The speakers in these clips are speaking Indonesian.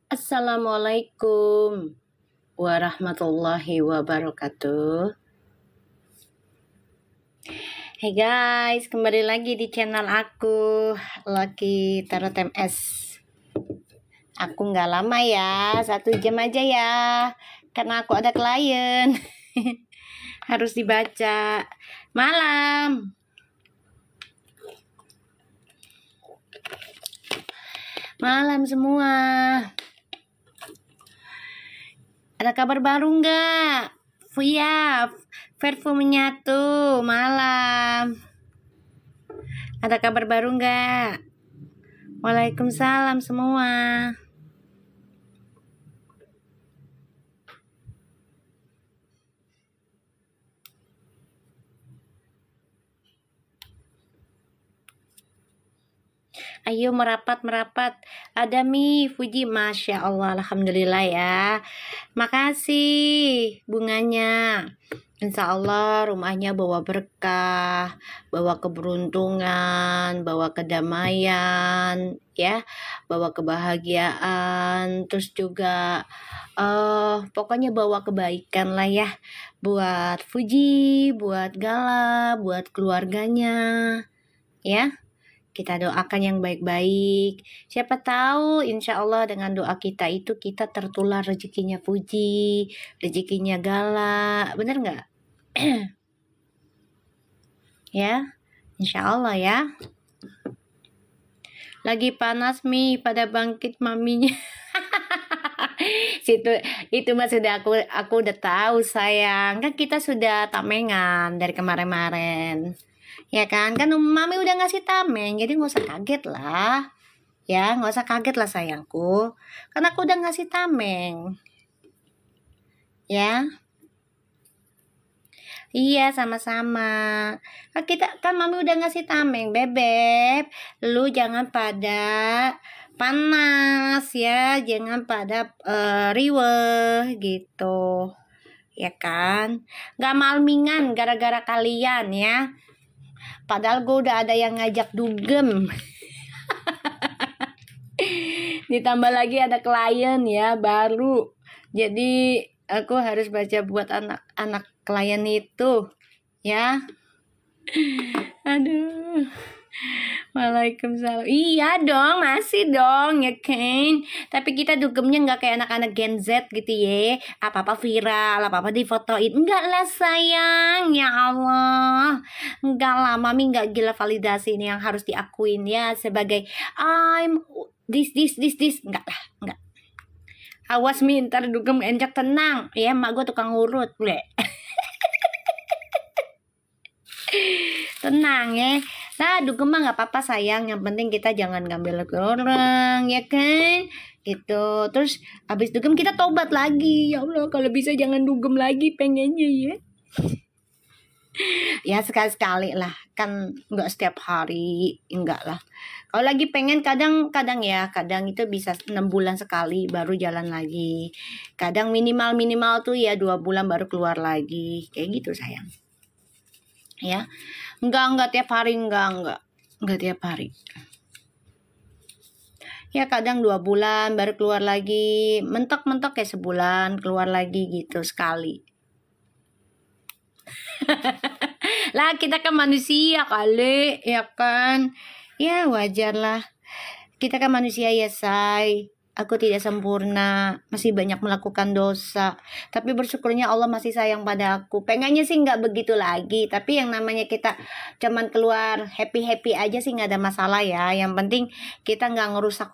Assalamualaikum warahmatullahi wabarakatuh. Hey guys, kembali lagi di channel aku, Lucky Tarot MS. Aku nggak lama ya, 1 jam aja ya, karena aku ada klien. Harus dibaca malam. Malam semua. Ada kabar baru nggak? Fuya, Verfu menyatu malam. Ada kabar baru nggak? Waalaikumsalam semua. Ayo merapat. Ada Mi, Fuji, Masya Allah, Alhamdulillah ya. Makasih bunganya. Insya Allah rumahnya bawa berkah, bawa keberuntungan, bawa kedamaian, ya, bawa kebahagiaan, terus juga pokoknya bawa kebaikan lah ya, buat Fuji, buat Gala, buat keluarganya, ya. Kita doakan yang baik-baik. Siapa tahu insya Allah dengan doa kita itu kita tertular rezekinya Fuji, rezekinya Gala. Bener nggak? Ya, insya Allah ya. Lagi panas Mi, pada bangkit maminya. Itu mah sudah aku udah tahu sayang. Kan kita sudah tamengan dari kemarin-kemarin. Ya kan mami udah ngasih tameng, jadi nggak usah kaget lah. Ya, nggak usah kaget lah sayangku. Karena aku udah ngasih tameng. Ya. Iya, sama-sama. Kan mami udah ngasih tameng, Bebek. Lu jangan pada panas ya, jangan pada riweh gitu. Ya kan? Gak malmingan gara-gara kalian ya. Padahal gue udah ada yang ngajak dugem. Ditambah lagi ada klien ya baru. Jadi aku harus baca buat anak-anak klien itu ya. Aduh. Waalaikumsalam. Iya dong, masih dong ya kan. Tapi kita dugemnya nggak kayak anak-anak Gen Z gitu ya. Apa-apa viral, apa-apa difotoin. Enggak lah sayang, ya Allah. Enggak lah, mami nggak gila validasi ini yang harus diakuin ya sebagai I'm this. Enggak lah, enggak. Awas Mi, ntar dugem enjak, tenang. Ya, mak gue tukang urut, ble. Tenang ya. Nah, dugem mah nggak apa-apa sayang. Yang penting kita jangan ngambil ke orang, ya kan? Gitu. Terus habis dugem kita tobat lagi. Ya Allah, kalau bisa jangan dugem lagi, pengennya ya. Ya sekali-sekali lah, kan nggak setiap hari, enggak lah. Kalau lagi pengen kadang itu bisa 6 bulan sekali baru jalan lagi. Kadang minimal tuh ya 2 bulan baru keluar lagi, kayak gitu sayang. Ya, enggak tiap hari, enggak tiap hari. Ya kadang 2 bulan baru keluar lagi, mentok kayak sebulan keluar lagi gitu sekali. Lah kita kan manusia kali, ya kan? Ya wajar lah. Kita kan manusia ya say. Aku tidak sempurna, masih banyak melakukan dosa. Tapi bersyukurnya Allah masih sayang pada aku. Pengennya sih nggak begitu lagi. Tapi yang namanya kita cuman keluar happy aja sih nggak ada masalah ya. Yang penting kita nggak ngerusak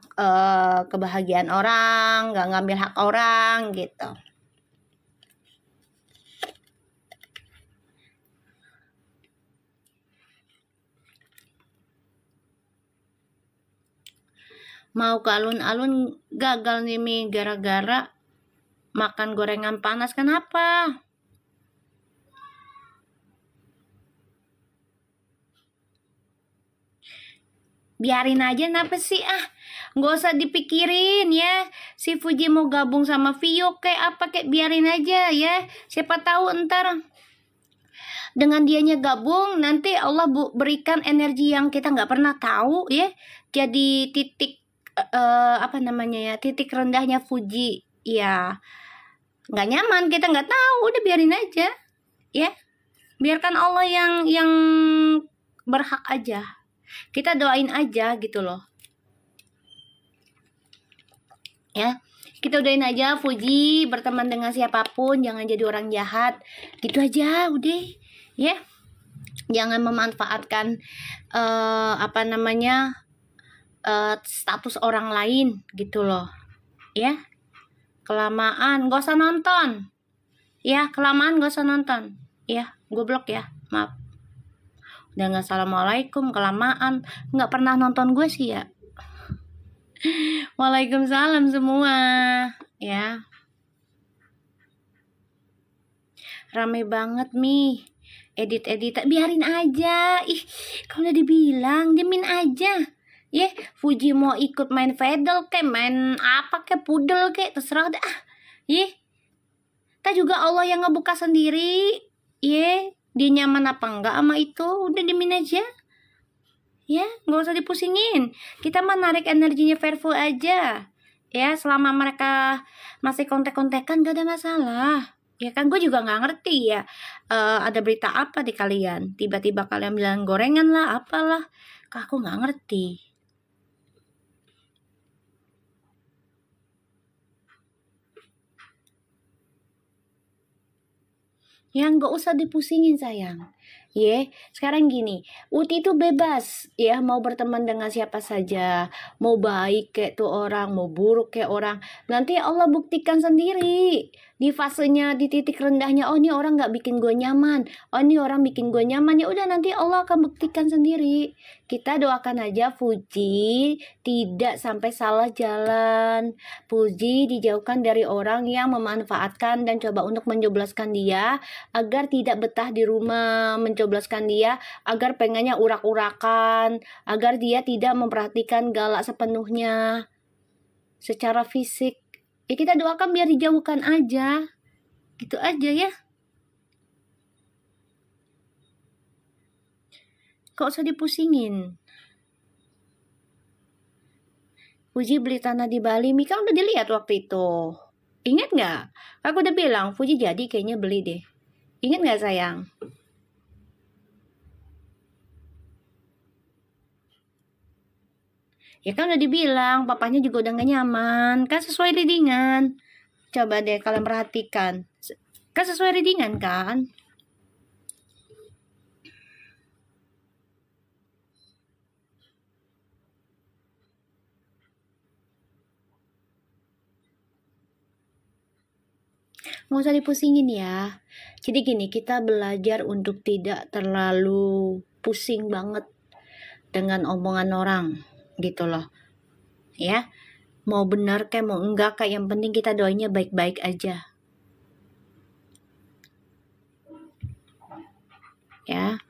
kebahagiaan orang, nggak ngambil hak orang gitu. Mau ke alun-alun gagal nih Mi, gara-gara makan gorengan panas. Kenapa? Biarin aja, kenapa sih nggak usah dipikirin ya. Si Fuji mau gabung sama Vio kayak apa, kayak biarin aja ya. Siapa tahu ntar dengan dianya gabung nanti Allah berikan energi yang kita nggak pernah tahu ya. Jadi titik apa namanya ya, titik rendahnya Fuji. Ya, nggak nyaman, kita nggak tahu, udah biarin aja, ya. Biarkan Allah yang berhak aja. Kita doain aja gitu loh. Ya, kita doain aja Fuji berteman dengan siapapun, jangan jadi orang jahat. Gitu aja, udah. Ya. Jangan memanfaatkan apa namanya? Status orang lain gitu loh. Ya. Kelamaan, gak usah nonton. Ya, kelamaan gak usah nonton. Ya, gue blok ya. Maaf. Udah gak assalamualaikum, kelamaan. Gak pernah nonton gue sih ya. Waalaikumsalam semua. Ya. Rame banget nih. Edit, biarin aja. Ih, kalau udah dibilang, diamin aja. Fuji mau ikut main pedal kayak main apa kayak pudel kayak terserah dah. Kita juga Allah yang ngebuka sendiri. Dia nyaman apa enggak sama itu, udah diamin aja. Ya, nggak usah dipusingin. Kita menarik energinya Fairful aja. Ya, selama mereka masih kontek-kontekan gak ada masalah. Ya kan, gue juga nggak ngerti ya. Ada berita apa di kalian? Tiba-tiba kalian bilang gorengan lah, apalah. Aku nggak ngerti. Ya nggak usah dipusingin sayang. Sekarang gini, Uti itu bebas ya, mau berteman dengan siapa saja, mau baik kayak tuh orang, mau buruk kayak orang. Nanti Allah buktikan sendiri di fasenya, di titik rendahnya. Oh, ini orang nggak bikin gue nyaman. Oh, ini orang bikin gue nyaman. Ya udah, nanti Allah akan buktikan sendiri. Kita doakan aja Fuji tidak sampai salah jalan. Fuji dijauhkan dari orang yang memanfaatkan dan coba untuk menjoblaskan dia agar tidak betah di rumah, mencoblaskan dia agar pengennya urak-urakan, agar dia tidak memperhatikan galak sepenuhnya secara fisik. Kita doakan biar dijauhkan aja. Gitu aja ya. Gak usah dipusingin. Fuji beli tanah di Bali, Mika udah dilihat waktu itu. Ingat gak? Aku udah bilang, Fuji jadi kayaknya beli deh. Ingat gak sayang? Ya kan udah dibilang, papanya juga udah gak nyaman. Kan sesuai readingan. Coba deh kalian perhatikan. Kan sesuai readingan kan? Nggak usah dipusingin ya. Jadi gini, kita belajar untuk tidak terlalu pusing banget dengan omongan orang gitu loh. Ya, mau benar kayak mau enggak kayak, yang penting kita doanya baik-baik aja. Ya.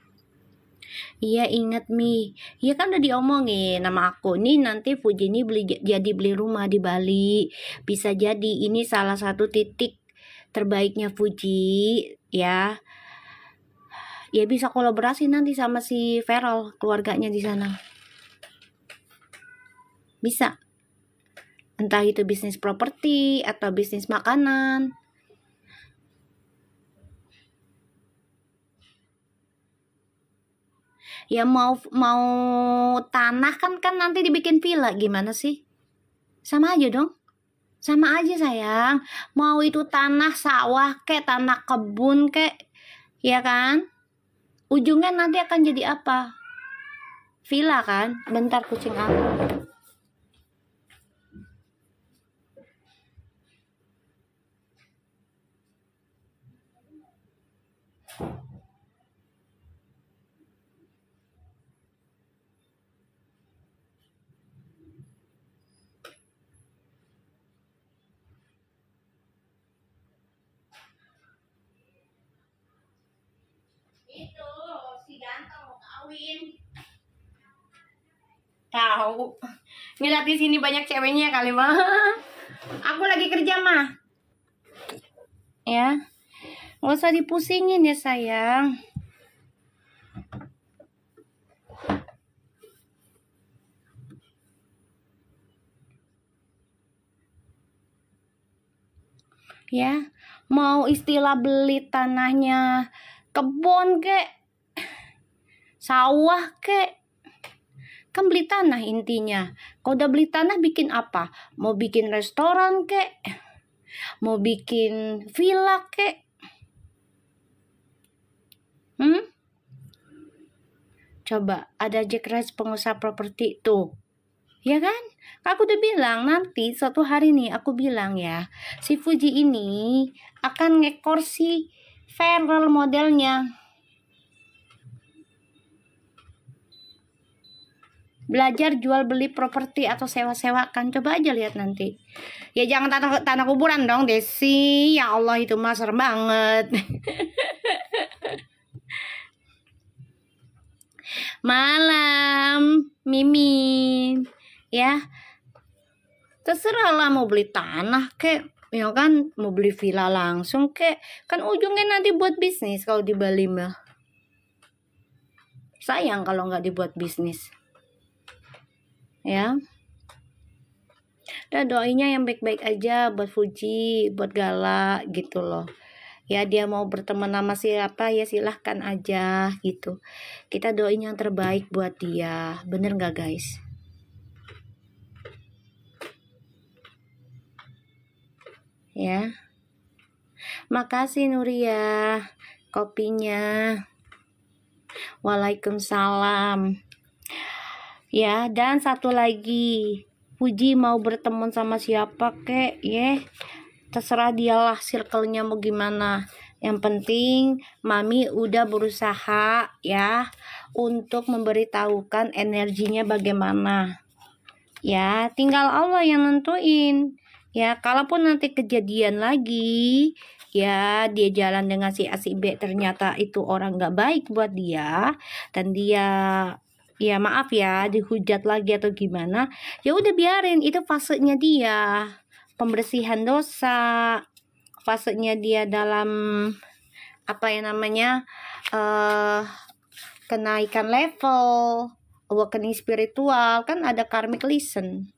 Iya ingat Mi. Iya kan udah diomongin nama aku nih, nanti Fuji ini beli rumah di Bali. Bisa jadi ini salah satu titik terbaiknya Fuji ya. Ya bisa kolaborasi nanti sama si Feral, keluarganya di sana. Bisa. Entah itu bisnis properti atau bisnis makanan. Ya mau tanah kan nanti dibikin villa, gimana sih? Sama aja dong. Sama aja sayang. Mau itu tanah sawah kek, tanah kebun kek, ya kan? Ujungnya nanti akan jadi apa? Villa kan? Bentar kucing aku. Itu si ganteng mau kawin. Tahu. Ngeliat di sini banyak ceweknya kali mah. Aku lagi kerja mah. Ya. Nggak usah dipusingin ya sayang. ya. Mau istilah beli tanahnya kebun kek, sawah kek, kan beli tanah intinya. Kalau udah beli tanah bikin apa? Mau bikin restoran kek, mau bikin villa kek, coba ada Jack Rice pengusaha properti tuh, ya kan? Aku udah bilang nanti suatu hari nih, aku bilang ya, si Fuji ini akan ngekor si Feral modelnya. Belajar jual beli properti atau sewa-sewakan, coba aja lihat nanti. Ya jangan tanah kuburan dong Desi, ya Allah itu mah serem banget. Malam Mimin, ya terserah lah mau beli tanah kek, ya kan, mau beli villa langsung kek, kan ujungnya nanti buat bisnis. Kalau di Bali mah sayang kalau nggak dibuat bisnis, ya. Dan doainya yang baik-baik aja buat Fuji, buat Gala gitu loh. Ya dia mau berteman sama siapa ya silahkan aja gitu. Kita doain yang terbaik buat dia. Bener nggak guys? Ya. Makasih Nuria kopinya. Waalaikumsalam. Ya, dan satu lagi, Fuji mau berteman sama siapa kek, terserah dialah circle-nya mau gimana. Yang penting Mami udah berusaha ya untuk memberitahukan energinya bagaimana. Ya, tinggal Allah yang nentuin. Ya, kalaupun nanti kejadian lagi, ya dia jalan dengan si A si B ternyata itu orang gak baik buat dia, dan dia ya maaf ya dihujat lagi atau gimana, ya udah biarin, itu fasenya dia pembersihan dosa, fasenya dia dalam apa ya namanya kenaikan level awakening spiritual, kan ada karmic lesson.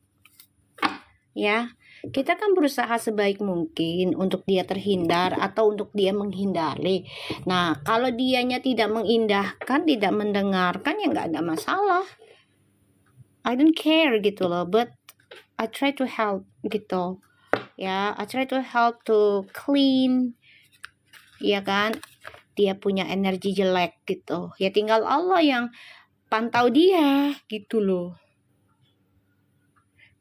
Ya, kita kan berusaha sebaik mungkin untuk dia terhindar atau untuk dia menghindari. Nah, kalau dianya tidak mengindahkan, tidak mendengarkan, ya nggak ada masalah. I don't care gitu loh, but I try to help gitu. Ya, I try to help to clean, ya kan? Dia punya energi jelek gitu. Ya tinggal Allah yang pantau dia gitu loh.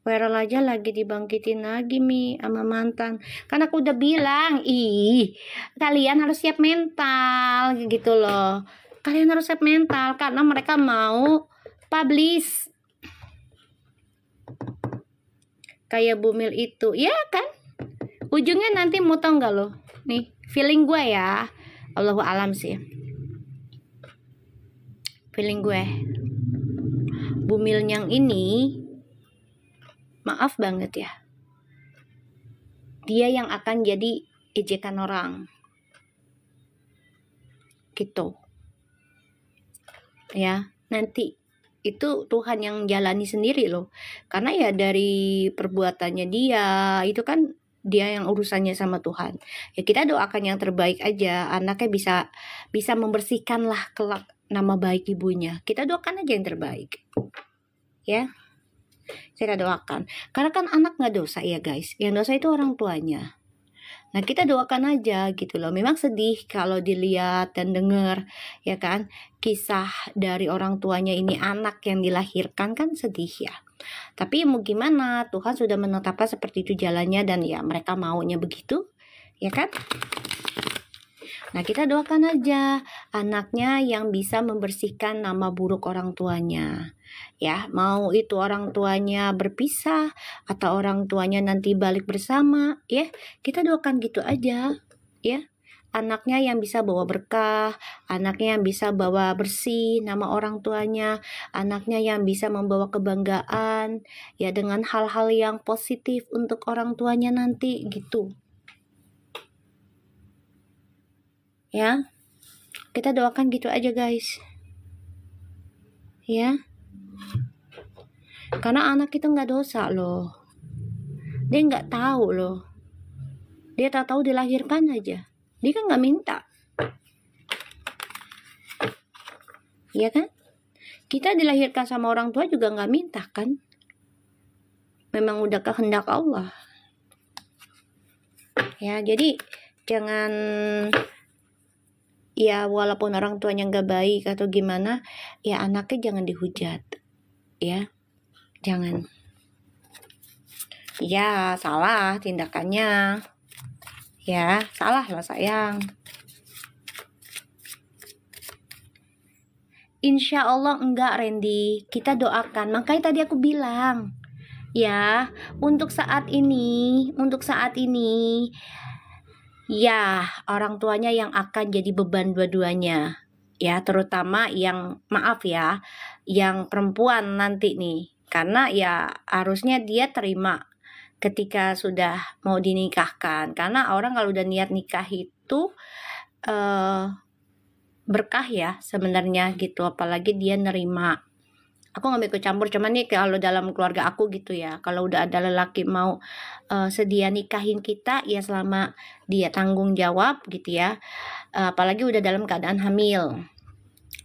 Viral aja lagi dibangkitin lagi sama mantan. Kan aku udah bilang, kalian harus siap mental gitu loh. Kalian harus siap mental karena mereka mau publish. Kayak Bumil itu, ya kan? Ujungnya nanti mau tau nggak loh? Nih, feeling gue ya. Allahu alam sih. Feeling gue. Bumil yang ini, maaf banget ya, dia yang akan jadi ejekan orang gitu ya. Nanti itu Tuhan yang jalani sendiri loh, karena ya dari perbuatannya dia itu kan dia yang urusannya sama Tuhan. Ya kita doakan yang terbaik aja, anaknya bisa membersihkan lah kelak nama baik ibunya. Kita doakan aja yang terbaik ya. Saya doakan, karena kan anak nggak dosa ya guys, yang dosa itu orang tuanya. Nah kita doakan aja gitu loh. Memang sedih kalau dilihat dan dengar ya kan, kisah dari orang tuanya ini, anak yang dilahirkan kan sedih ya. Tapi mau gimana, Tuhan sudah menetapkan seperti itu jalannya, dan ya mereka maunya begitu ya kan. Nah kita doakan aja anaknya yang bisa membersihkan nama buruk orang tuanya. Ya, mau itu orang tuanya berpisah atau orang tuanya nanti balik bersama, ya kita doakan gitu aja, ya. Anaknya yang bisa bawa berkah, anaknya yang bisa bawa bersih nama orang tuanya, anaknya yang bisa membawa kebanggaan, ya dengan hal-hal yang positif untuk orang tuanya nanti gitu. Ya, kita doakan gitu aja guys. Ya. Karena anak itu nggak dosa loh, dia nggak tahu loh Dia tahu dilahirkan aja. Dia kan nggak minta. Iya kan? Kita dilahirkan sama orang tua juga nggak minta kan? Memang udah kehendak Allah. Ya, jadi jangan, ya walaupun orang tuanya nggak baik atau gimana, ya anaknya jangan dihujat. Ya, jangan. Ya, salah tindakannya. Ya, salah lah sayang. Insya Allah enggak, Randy. Kita doakan. Makanya tadi aku bilang, ya, untuk saat ini, ya, orang tuanya yang akan jadi beban dua-duanya. Ya, terutama yang, maaf ya, yang perempuan nanti nih. Karena ya harusnya dia terima ketika sudah mau dinikahkan. Karena orang kalau udah niat nikah itu berkah ya sebenarnya gitu, apalagi dia nerima. Aku nggak mau ikut campur, cuman nih kalau dalam keluarga aku gitu ya, kalau udah ada lelaki mau sedia nikahin kita, ya selama dia tanggung jawab gitu ya, apalagi udah dalam keadaan hamil,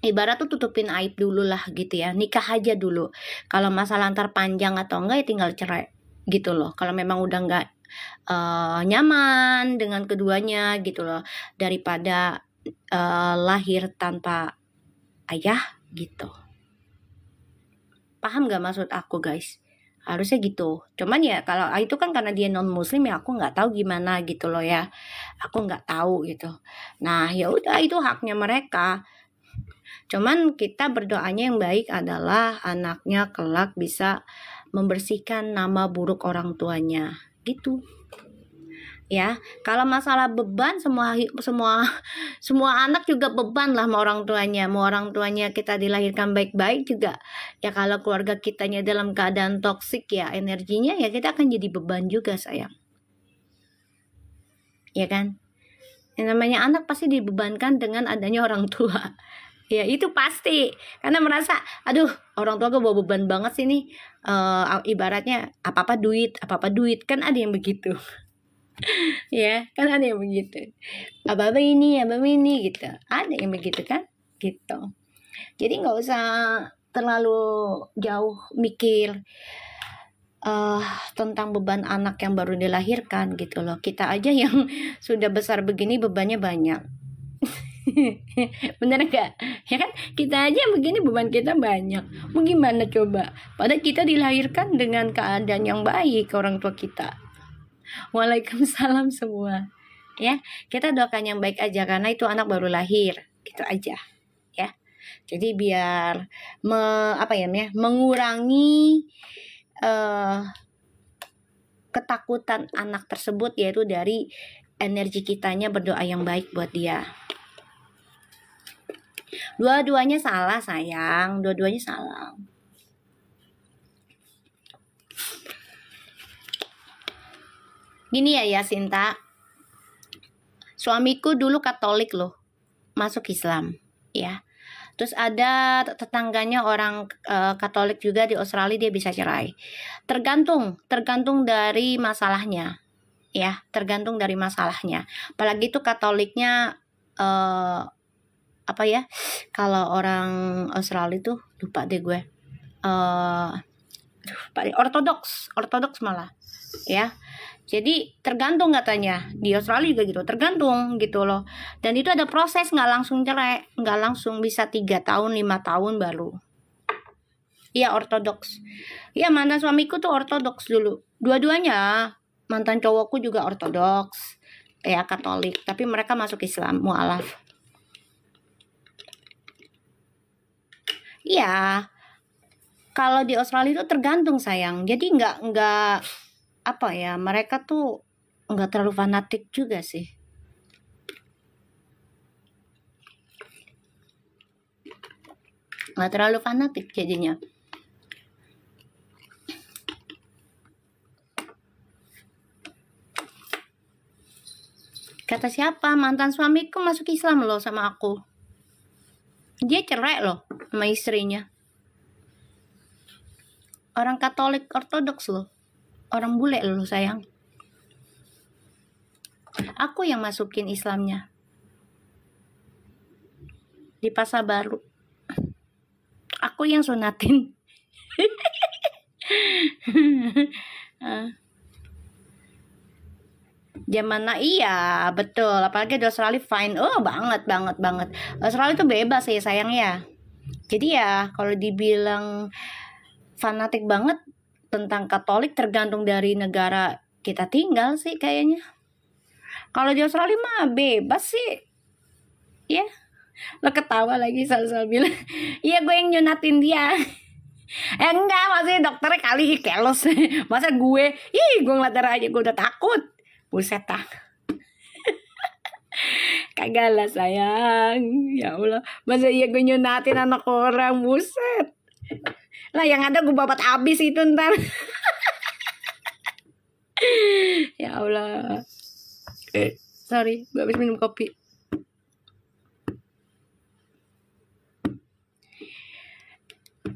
ibarat tuh tutupin aib dulu lah gitu ya, nikah aja dulu. Kalau masalah antar panjang atau enggak ya tinggal cerai gitu loh, kalau memang udah nggak nyaman dengan keduanya gitu loh, daripada lahir tanpa ayah gitu. Paham gak maksud aku, guys? Harusnya gitu. Cuman ya kalau itu kan karena dia non muslim, ya aku nggak tahu gimana gitu loh ya. Aku nggak tahu gitu. Nah, ya udah, itu haknya mereka. Cuman kita berdoanya yang baik adalah anaknya kelak bisa membersihkan nama buruk orang tuanya. Gitu. Ya, kalau masalah beban, semua anak juga beban lah sama orang tuanya. Mau orang tuanya kita dilahirkan baik-baik juga, ya kalau keluarga kitanya dalam keadaan toksik, ya energinya ya kita akan jadi beban juga sayang. Ya kan? Yang namanya anak pasti dibebankan dengan adanya orang tua. Ya itu pasti, karena merasa, aduh orang tua gue bawa beban banget sih nih. Ibaratnya apa-apa duit kan ada yang begitu. Ya kan ada yang begitu, apa ini gitu, ada yang begitu kan gitu. Jadi nggak usah terlalu jauh mikir tentang beban anak yang baru dilahirkan gitu loh. Kita aja yang sudah besar begini bebannya banyak. Bener gak? Ya kan, kita aja begini beban kita banyak, mau gimana coba, padahal kita dilahirkan dengan keadaan yang baik orang tua kita. Waalaikumsalam semua. Ya, kita doakan yang baik aja karena itu anak baru lahir, gitu aja. Ya. Jadi biar mengurangi ketakutan anak tersebut, yaitu dari energi kitanya berdoa yang baik buat dia. Dua-duanya salah sayang, dua-duanya salah. Gini ya Sinta, suamiku dulu Katolik loh, masuk Islam ya. Terus ada tetangganya orang Katolik juga di Australia, dia bisa cerai. Tergantung dari masalahnya ya, tergantung dari masalahnya. Apalagi itu Katoliknya kalau orang Australia itu lupa deh gue. Ortodoks malah ya. Jadi tergantung katanya, di Australia juga gitu, tergantung gitu loh. Dan itu ada proses, nggak langsung cerai, nggak langsung, bisa 3 tahun 5 tahun baru. Iya ortodoks. Iya, mantan suamiku tuh ortodoks dulu. Dua-duanya, mantan cowokku juga ortodoks, ya Katolik, tapi mereka masuk Islam, mualaf. Iya. Kalau di Australia itu tergantung sayang. Jadi nggak mereka tuh nggak terlalu fanatik juga sih. Nggak terlalu fanatik jadinya. Kata siapa? Mantan suamiku masuk Islam loh sama aku. Dia cerai loh sama istrinya. Orang Katolik ortodoks loh. Orang bule loh sayang. Aku yang masukin Islamnya di Pasar Baru. Aku yang sunatin. Zaman iya betul, apalagi di Australia fine, banget. Australia itu bebas ya sayang ya. Jadi ya kalau dibilang fanatik banget tentang Katolik tergantung dari negara kita tinggal sih kayaknya. Kalau di Australia mah bebas sih, ya. Lo ketawa lagi soal bilang, iya gue yang nyunatin dia. Enggak, maksudnya dokternya kali kelos. Masa gue ngeliat darah aja gue udah takut. Buset ah. Kagak lah sayang. Ya Allah, masa iya gue nyunatin anak orang, buset. Lah yang ada gue babat abis itu ntar. Ya Allah. Sorry, gue habis minum kopi.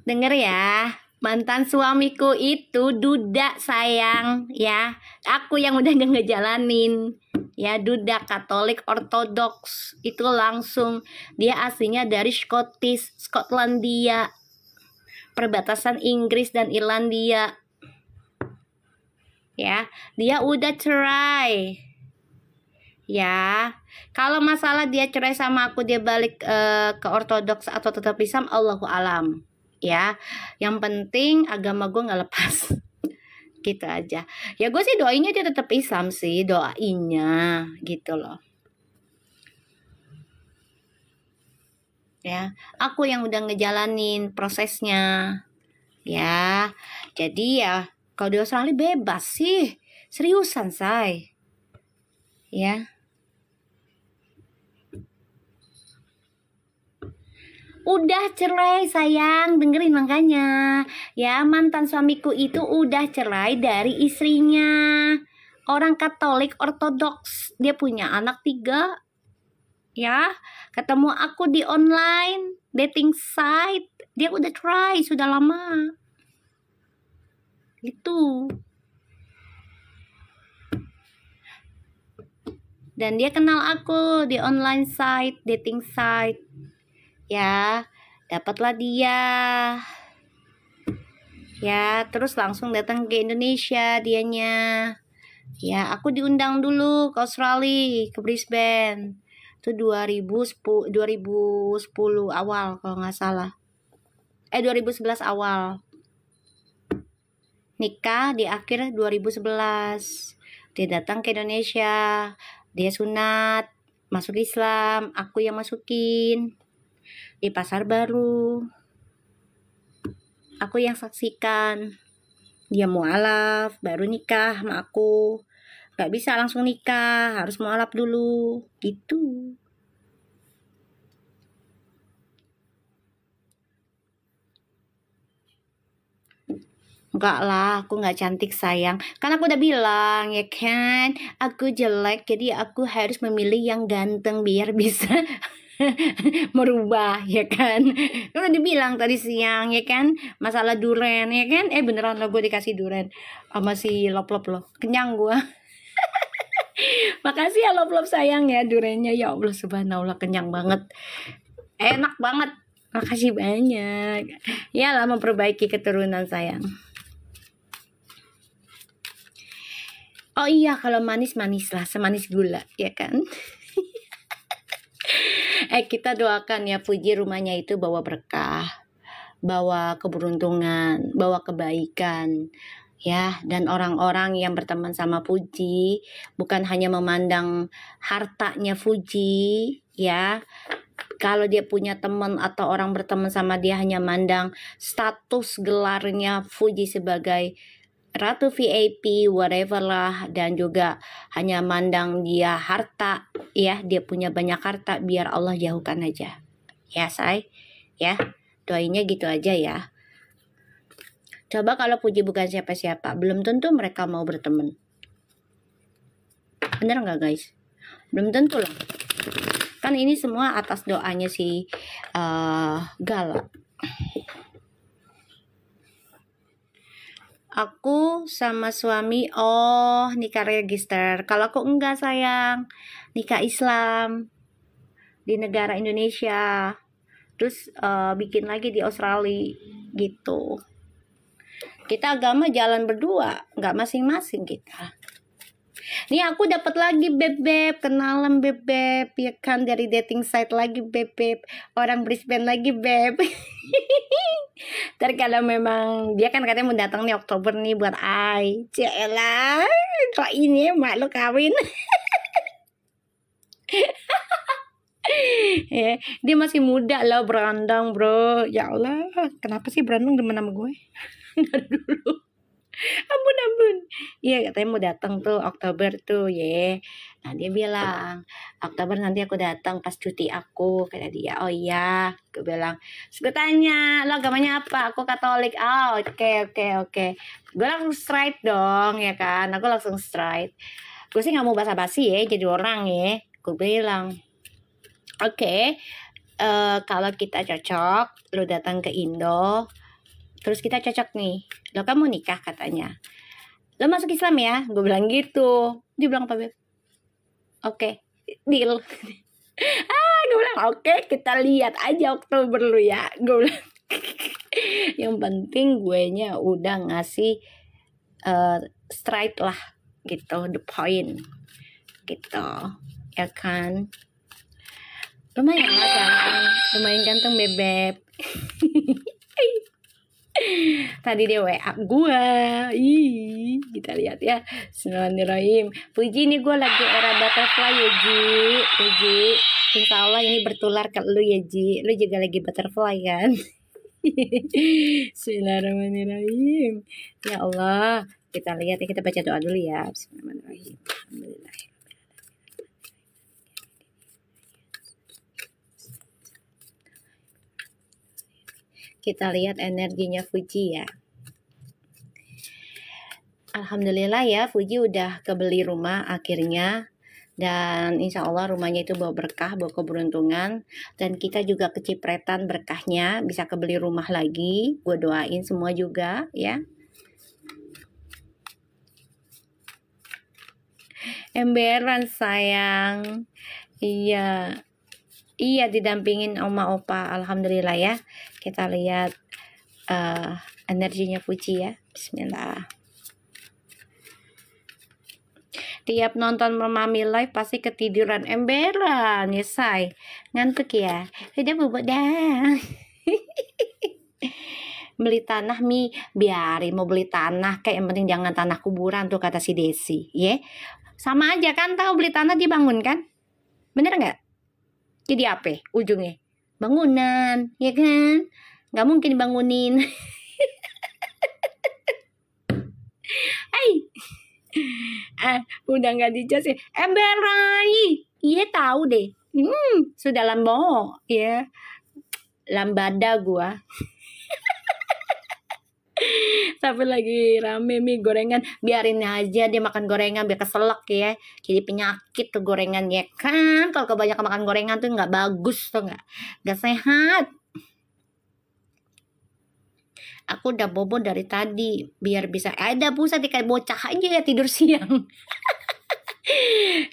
Denger ya, mantan suamiku itu duda sayang ya. Aku yang udah ngejalanin ya, duda Katolik Ortodoks. Itu langsung dia aslinya dari Skotlandia, perbatasan Inggris dan Irlandia. Ya, dia udah cerai. Ya, kalau masalah dia cerai sama aku, dia balik ke Ortodoks atau tetap Islam, Allahu alam. Ya, yang penting agama gue nggak lepas. Gitu aja. Ya gue sih doainya dia tetap Islam sih, doainya gitu loh. Ya, aku yang udah ngejalanin prosesnya. Ya, jadi ya kalau di Australia bebas sih, seriusan say. Ya. Udah cerai sayang, dengerin makanya. Ya, mantan suamiku itu udah cerai dari istrinya. Orang Katolik Ortodoks. Dia punya anak 3. Ya, ketemu aku di online dating site. Dia udah cerai sudah lama. Itu. Dan dia kenal aku di online site, dating site. Ya, dapatlah dia. Ya, terus langsung datang ke Indonesia dianya. Ya, aku diundang dulu ke Australia, ke Brisbane. Itu 2010 awal kalau nggak salah. 2011 awal. Nikah di akhir 2011. Dia datang ke Indonesia. Dia sunat, masuk Islam, aku yang masukin. Di Pasar Baru, aku yang saksikan. Dia mualaf, baru nikah sama aku. Gak bisa langsung nikah, harus mualaf dulu. Gitu. Enggak lah, aku gak cantik sayang. Kan aku udah bilang ya kan, aku jelek, jadi aku harus memilih yang ganteng biar bisa merubah ya kan. Udah dibilang tadi siang ya kan, masalah duren ya kan. Beneran lo, gue dikasih duren sama si lop-lop lo, kenyang gue. Makasih ya lop-lop sayang ya durennya, ya Allah subhanallah, kenyang banget, enak banget. Makasih banyak ya lah, memperbaiki keturunan sayang. Oh iya, kalau manis lah, semanis gula ya kan. Kita doakan ya Puji rumahnya itu bawa berkah, bawa keberuntungan, bawa kebaikan ya, dan orang-orang yang berteman sama Puji bukan hanya memandang hartanya Puji ya. Kalau dia punya teman atau orang berteman sama dia hanya mandang status gelarnya Puji sebagai Ratu VIP, whatever lah, dan juga hanya mandang dia harta, ya, dia punya banyak harta, biar Allah jauhkan aja. Ya, say, ya, doainya gitu aja ya. Coba kalau Puji bukan siapa-siapa, belum tentu mereka mau berteman. Bener nggak guys? Belum tentu loh. Kan ini semua atas doanya si Gala. Aku sama suami, nikah register. Kalau aku enggak sayang, nikah Islam di negara Indonesia. Terus bikin lagi di Australia gitu. Kita agama jalan berdua, nggak masing-masing kita. Nih aku dapat lagi beb, kenalan beb, ya kan, dari dating site lagi beb, orang Brisbane lagi beb. Ntar kalau memang dia kan katanya mau datang nih Oktober nih buat Cielah, kok ini mak lo kawin. Ya, dia masih muda loh, berandang bro. Ya Allah, kenapa sih berandang demen sama gue? Dari dulu. Ampun. Iya, katanya mau datang tuh Oktober tuh, ye. Nah, dia bilang, Oktober nanti aku datang pas cuti aku, kata dia. Oh iya, gue bilang. Terus gue tanya, lo agamanya apa? Aku Katolik. Oh, oke. Gue langsung straight dong, ya kan? Aku langsung straight. Gue sih nggak mau basa-basi ya, jadi orang ya. Gue bilang, oke, kalau kita cocok, lo datang ke Indo, terus kita cocok nih, lo kamu nikah katanya, lo masuk Islam ya, gue bilang gitu. Dia bilang apa beb? Oke, deal. Gue bilang oke, kita lihat aja Oktober lu ya, gue bilang. Yang penting gue nya udah ngasih straight lah gitu, the point gitu, ya kan. Lumayan ganteng bebek. Tadi dia WA gue. Kita lihat ya. Bismillahirrahmanirrahim. Puji, nih gue lagi era butterfly ya Puji, insya Allah ini bertular ke lu ya Ji. Lu juga lagi butterfly kan? Bismillahirrahmanirrahim. Ya Allah, kita lihat ya, kita baca doa dulu ya. Bismillahirrahmanirrahim. Alhamdulillah. Kita lihat energinya Fuji ya. Alhamdulillah ya, Fuji udah kebeli rumah akhirnya. Dan insya Allah rumahnya itu bawa berkah, bawa keberuntungan. Dan kita juga kecipretan berkahnya, bisa kebeli rumah lagi. Gue doain semua juga ya. Emberan sayang. Iya, didampingin oma opa. Alhamdulillah ya. Kita lihat energinya Fuji ya. Bismillah. Tiap nonton Mami live pasti ketiduran emberan ya say. Ngantuk ya. Udah bubuk dah. Beli tanah Mi, biarin mau beli tanah, kayak yang penting jangan tanah kuburan tuh kata si Desi, ya. Sama aja kan, tahu beli tanah dibangun kan? Bener nggak? Jadi apa ujungnya? Bangunan, ya kan? Nggak mungkin dibangunin. Hai. Udah nggak dicas ya. Emberan, iya tahu deh. Sudah lambo, ya. Lambada gua. Tapi lagi rame mie gorengan, biarin aja dia makan gorengan biar keselak ya, jadi penyakit tuh gorengan ya kan. Kalau kebanyakan makan gorengan tuh nggak bagus tuh, nggak sehat. Aku udah bobo dari tadi biar bisa ada pusat kayak bocah aja ya tidur siang.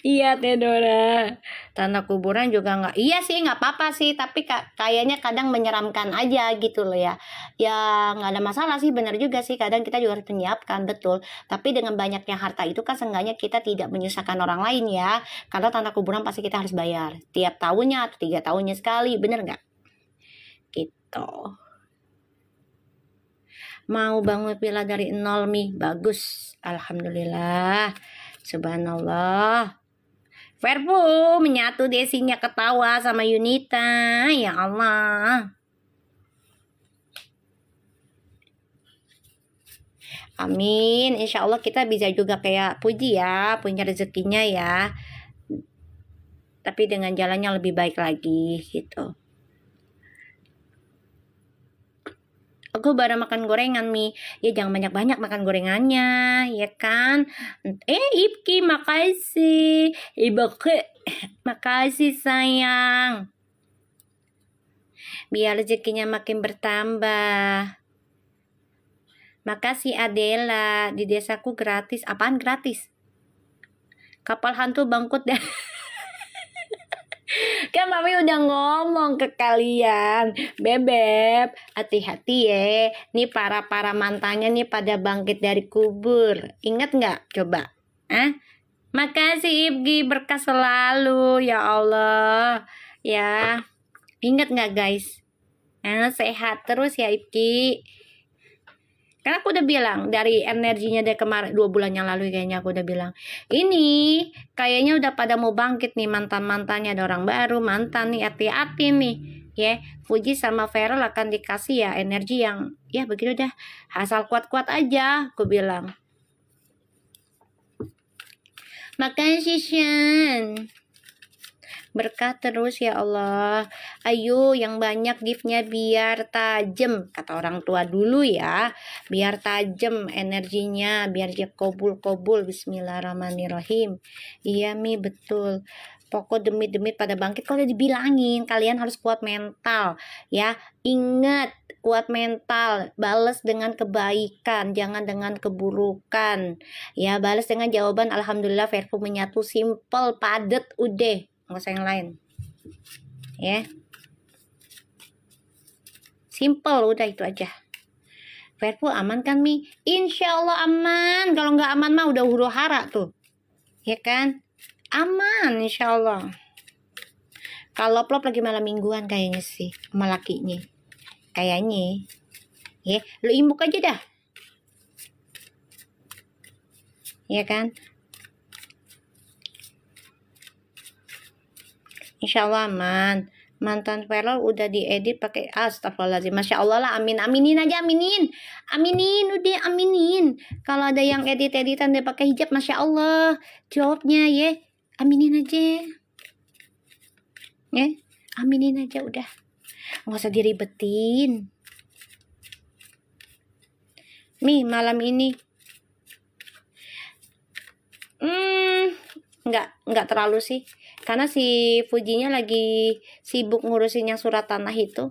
Iya Tedora, tanah kuburan juga nggak, iya sih nggak apa-apa sih, tapi kayaknya kadang menyeramkan aja gitu loh ya. Ya nggak ada masalah sih, benar juga sih, kadang kita juga harus menyiapkan, betul. Tapi dengan banyaknya harta itu kan seenggaknya kita tidak menyusahkan orang lain ya, karena tanah kuburan pasti kita harus bayar tiap tahunnya atau 3 tahunnya sekali, bener nggak? Gitu. Mau bangun villa dari nol Mi, bagus, alhamdulillah. Subhanallah. Verbu menyatu, Desinya ketawa sama Yunita. Ya Allah. Amin. Insya Allah kita bisa juga kayak Puji ya, punya rezekinya ya. Tapi dengan jalannya lebih baik lagi gitu. Aku baru makan gorengan Mi. Ya jangan banyak-banyak makan gorengannya, ya kan? Ibki makasih. Ibki makasih sayang. Biar rezekinya makin bertambah. Makasih Adela, di desaku gratis. Apaan gratis? Kapal hantu bangkut deh. Kan Mami udah ngomong ke kalian, Bebeb, hati-hati ya. Nih para mantannya nih pada bangkit dari kubur. Ingat nggak? Coba. Makasih Ibgi, berkah selalu ya Allah. Ya, ingat nggak guys? Sehat terus ya Ibgi. Karena aku udah bilang dari energinya dari kemarin 2 bulan yang lalu kayaknya aku udah bilang ini kayaknya udah pada mau bangkit nih mantannya, ada orang baru mantan nih, hati-hati nih ya. Fuji sama Feral akan dikasih ya energi yang ya begitu dah, asal kuat-kuat aja aku bilang. Makasih Shan, berkah terus ya Allah. Ayo yang banyak giftnya biar tajam, kata orang tua dulu ya, biar tajam energinya, biar dia kobul. Bismillahirrahmanirrahim. Iya Mi, betul. Pokok demi pada bangkit. Kalau dibilangin kalian harus kuat mental ya. Ingat, kuat mental, balas dengan kebaikan, jangan dengan keburukan ya. Balas dengan jawaban alhamdulillah, verbu menyatu, simple, padet, udah nggak usah yang lain ya, simple, udah itu aja. Verbu aman kan Mi? Insya Allah aman. Kalau nggak aman mah udah huru hara tuh ya kan, aman insya Allah. Kalau plop lagi malam mingguan kayaknya sih sama lakinya kayaknya ya, lu imbuk aja dah ya kan. Insya Allah aman. Mantan Feral udah diedit pakai astagfirullahaladzim. Masya Allah lah, aminin aja, aminin udah, aminin. Kalau ada yang editan dia pakai hijab, Masya Allah jawabnya ya, aminin aja ya, aminin aja udah, nggak usah diribetin. Mi malam ini nggak terlalu sih, karena si Fujinya lagi sibuk ngurusin yang surat tanah itu.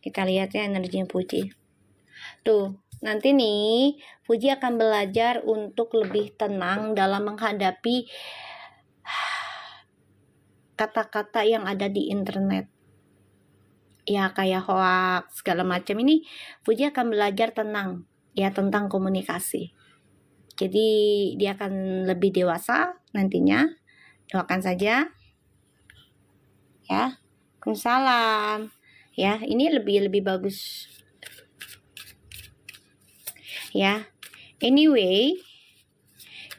Kita lihat ya energinya Fuji tuh. Nanti nih Fuji akan belajar untuk lebih tenang dalam menghadapi kata-kata yang ada di internet ya, kayak hoax segala macam. Ini Fuji akan belajar tenang ya tentang komunikasi. Jadi dia akan lebih dewasa nantinya. Doakan saja ya. Waalaikumsalam ya. Ini lebih bagus ya. Anyway,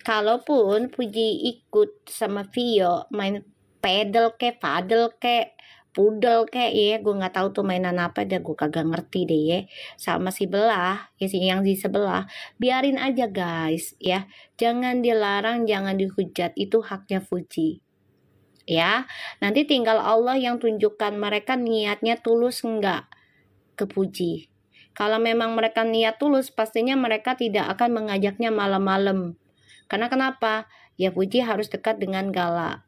kalaupun Fuji ikut sama Vio main padel kayak pudel kayak ya, gue nggak tahu tuh mainan apa deh, gue kagak ngerti deh ya, sama si belah ya, si yang di sebelah, biarin aja guys ya, jangan dilarang, jangan dihujat, itu haknya Fuji ya. Nanti tinggal Allah yang tunjukkan mereka niatnya tulus enggak ke Fuji. Kalau memang mereka niat tulus, pastinya mereka tidak akan mengajaknya malam-malam. Karena kenapa? Ya Fuji harus dekat dengan Gala.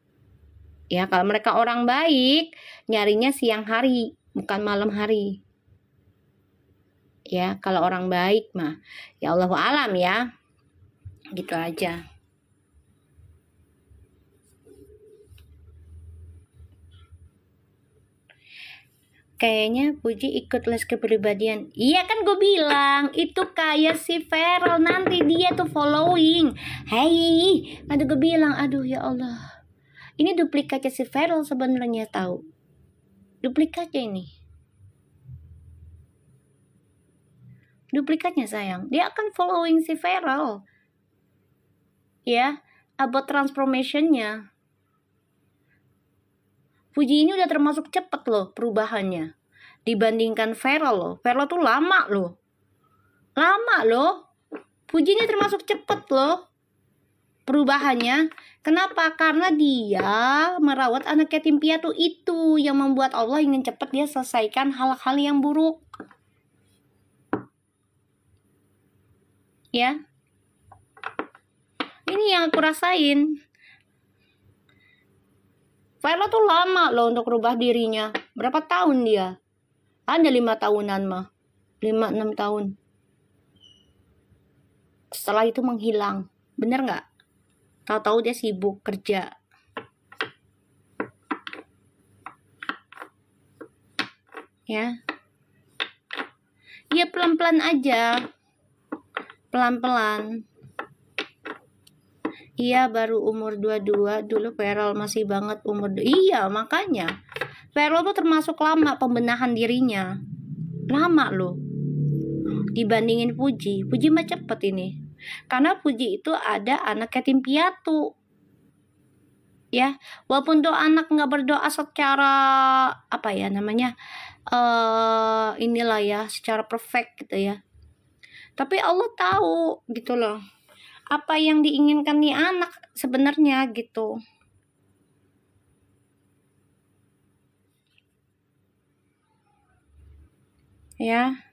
Ya, kalau mereka orang baik, nyarinya siang hari, bukan malam hari. Ya, kalau orang baik mah, ya Allahu alam ya. Gitu aja. Kayaknya Puji ikut les kepribadian. Iya kan gue bilang, itu kayak si Feral, nanti dia tuh following. Hei, aduh gue bilang, aduh ya Allah. Ini duplikatnya si Feral sebenarnya, tahu. Duplikatnya ini. Duplikatnya sayang. Dia akan following si Feral. Ya, about transformationnya. Fuji ini udah termasuk cepet loh perubahannya. Dibandingkan Feral loh. Feral tuh lama loh. Fuji ini termasuk cepet loh perubahannya. Kenapa? Karena dia merawat anak yatim piatu itu yang membuat Allah ingin cepat dia selesaikan hal-hal yang buruk. Ya. Ini yang aku rasain. Viola tuh lama loh untuk rubah dirinya. Berapa tahun dia? Ada 5 tahunan mah. 5-6 tahun. Setelah itu menghilang. Bener nggak? Tahu-tahu dia sibuk kerja. Ya. Ya pelan-pelan aja. Pelan-pelan. Iya baru umur 22. Dulu Feral masih banget umur. Iya makanya. Feral tuh termasuk lama pembenahan dirinya. Lama loh. Dibandingin Puji. Puji mah cepet ini. Karena Puji itu ada anak yatim piatu. Ya, walaupun tuh anak nggak berdoa secara apa ya namanya, inilah ya, secara perfect gitu ya. Tapi Allah tahu gitu loh, apa yang diinginkan nih anak sebenarnya gitu. Ya.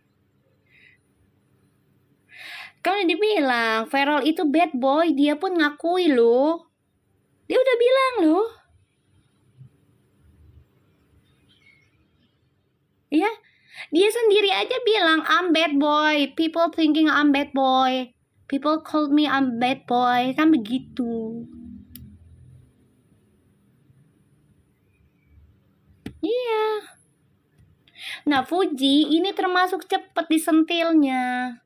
Kalau dibilang Feral itu bad boy, dia pun ngakui loh. Dia udah bilang loh. Ya, dia sendiri aja bilang I'm bad boy. People thinking I'm bad boy. People call me I'm bad boy. Kan begitu. Iya. Nah, Fuji ini termasuk cepet disentilnya.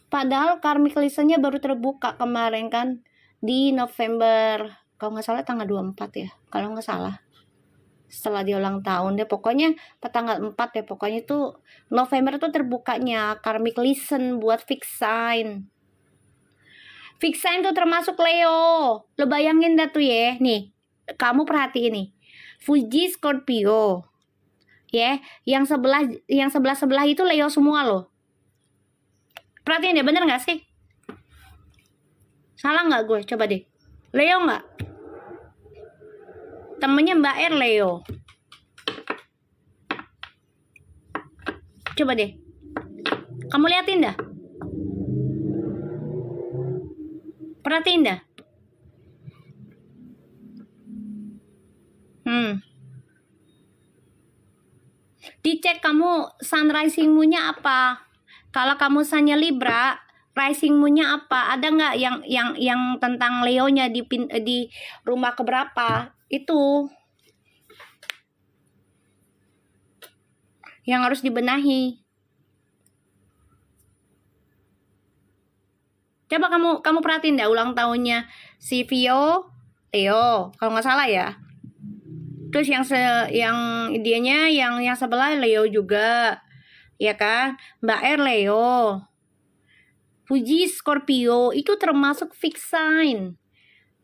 Padahal karmic listennya baru terbuka kemarin kan di November. Kalau nggak salah tanggal 24 ya. Kalau nggak salah. Setelah dia ulang tahun deh. Pokoknya tanggal 4 ya. Pokoknya itu November tuh terbukanya karmic listen buat fix sign. Fix sign tuh termasuk Leo. Lo bayangin dah tuh ya. Nih. Kamu perhatiin nih. Fuji Scorpio. Ya, yang sebelah itu Leo semua loh. Perhatiin deh, bener gak sih? Salah gak gue? Coba deh. Leo gak? Temennya Mbak R Leo. Coba deh. Kamu liatin dah. Perhatiin dah. Dicek kamu sun rising moon-nya apa. Kalau kamu sunnya Libra, rising moon-nya apa? Ada nggak yang tentang Leo-nya di rumah keberapa? Itu yang harus dibenahi. Coba kamu perhatiin dah ulang tahunnya si Vio Leo, kalau nggak salah ya. Terus yang dianya yang sebelah Leo juga. Ya kan? Mbak R Leo. Fuji Scorpio itu termasuk fix sign.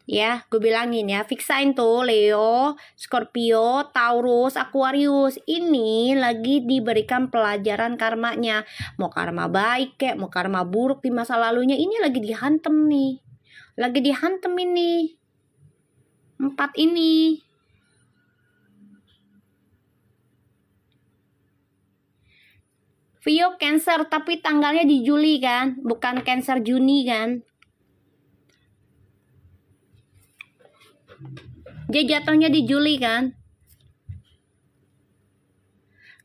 Ya, gue bilangin ya, fix sign tuh Leo, Scorpio, Taurus, Aquarius. Ini lagi diberikan pelajaran karmanya. Mau karma baik kek, mau karma buruk di masa lalunya, ini lagi dihantem nih. Lagi dihantem ini. 4 ini. Vio Cancer tapi tanggalnya di Juli kan, bukan Cancer Juni kan. Dia jatuhnya di Juli kan.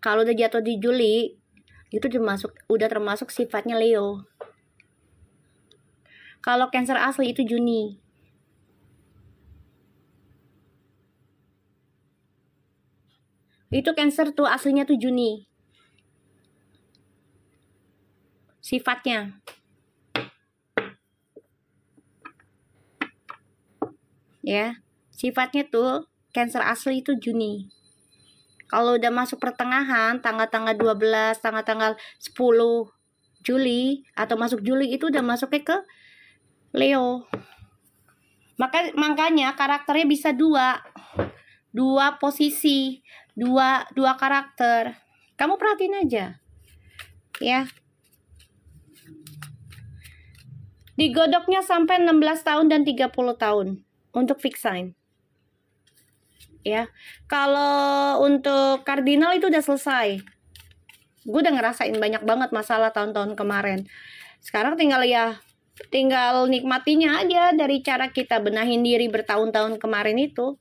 Kalau udah jatuh di Juli, itu udah termasuk sifatnya Leo. Kalau Cancer asli itu Juni. Itu Cancer tuh aslinya tuh Juni. Sifatnya. Ya, sifatnya tuh Cancer asli itu Juni. Kalau udah masuk pertengahan, tanggal-tanggal 12, tanggal-tanggal 10 Juli atau masuk Juli itu udah masuknya ke Leo. Makanya karakternya bisa dua posisi, dua karakter. Kamu perhatiin aja. Ya. Digodoknya sampai 16 tahun dan 30 tahun untuk fix sign. Ya. Kalau untuk kardinal itu udah selesai. Gue udah ngerasain banyak banget masalah tahun-tahun kemarin. Sekarang tinggal ya Tinggal nikmatinya aja dari cara kita benahin diri bertahun-tahun kemarin itu.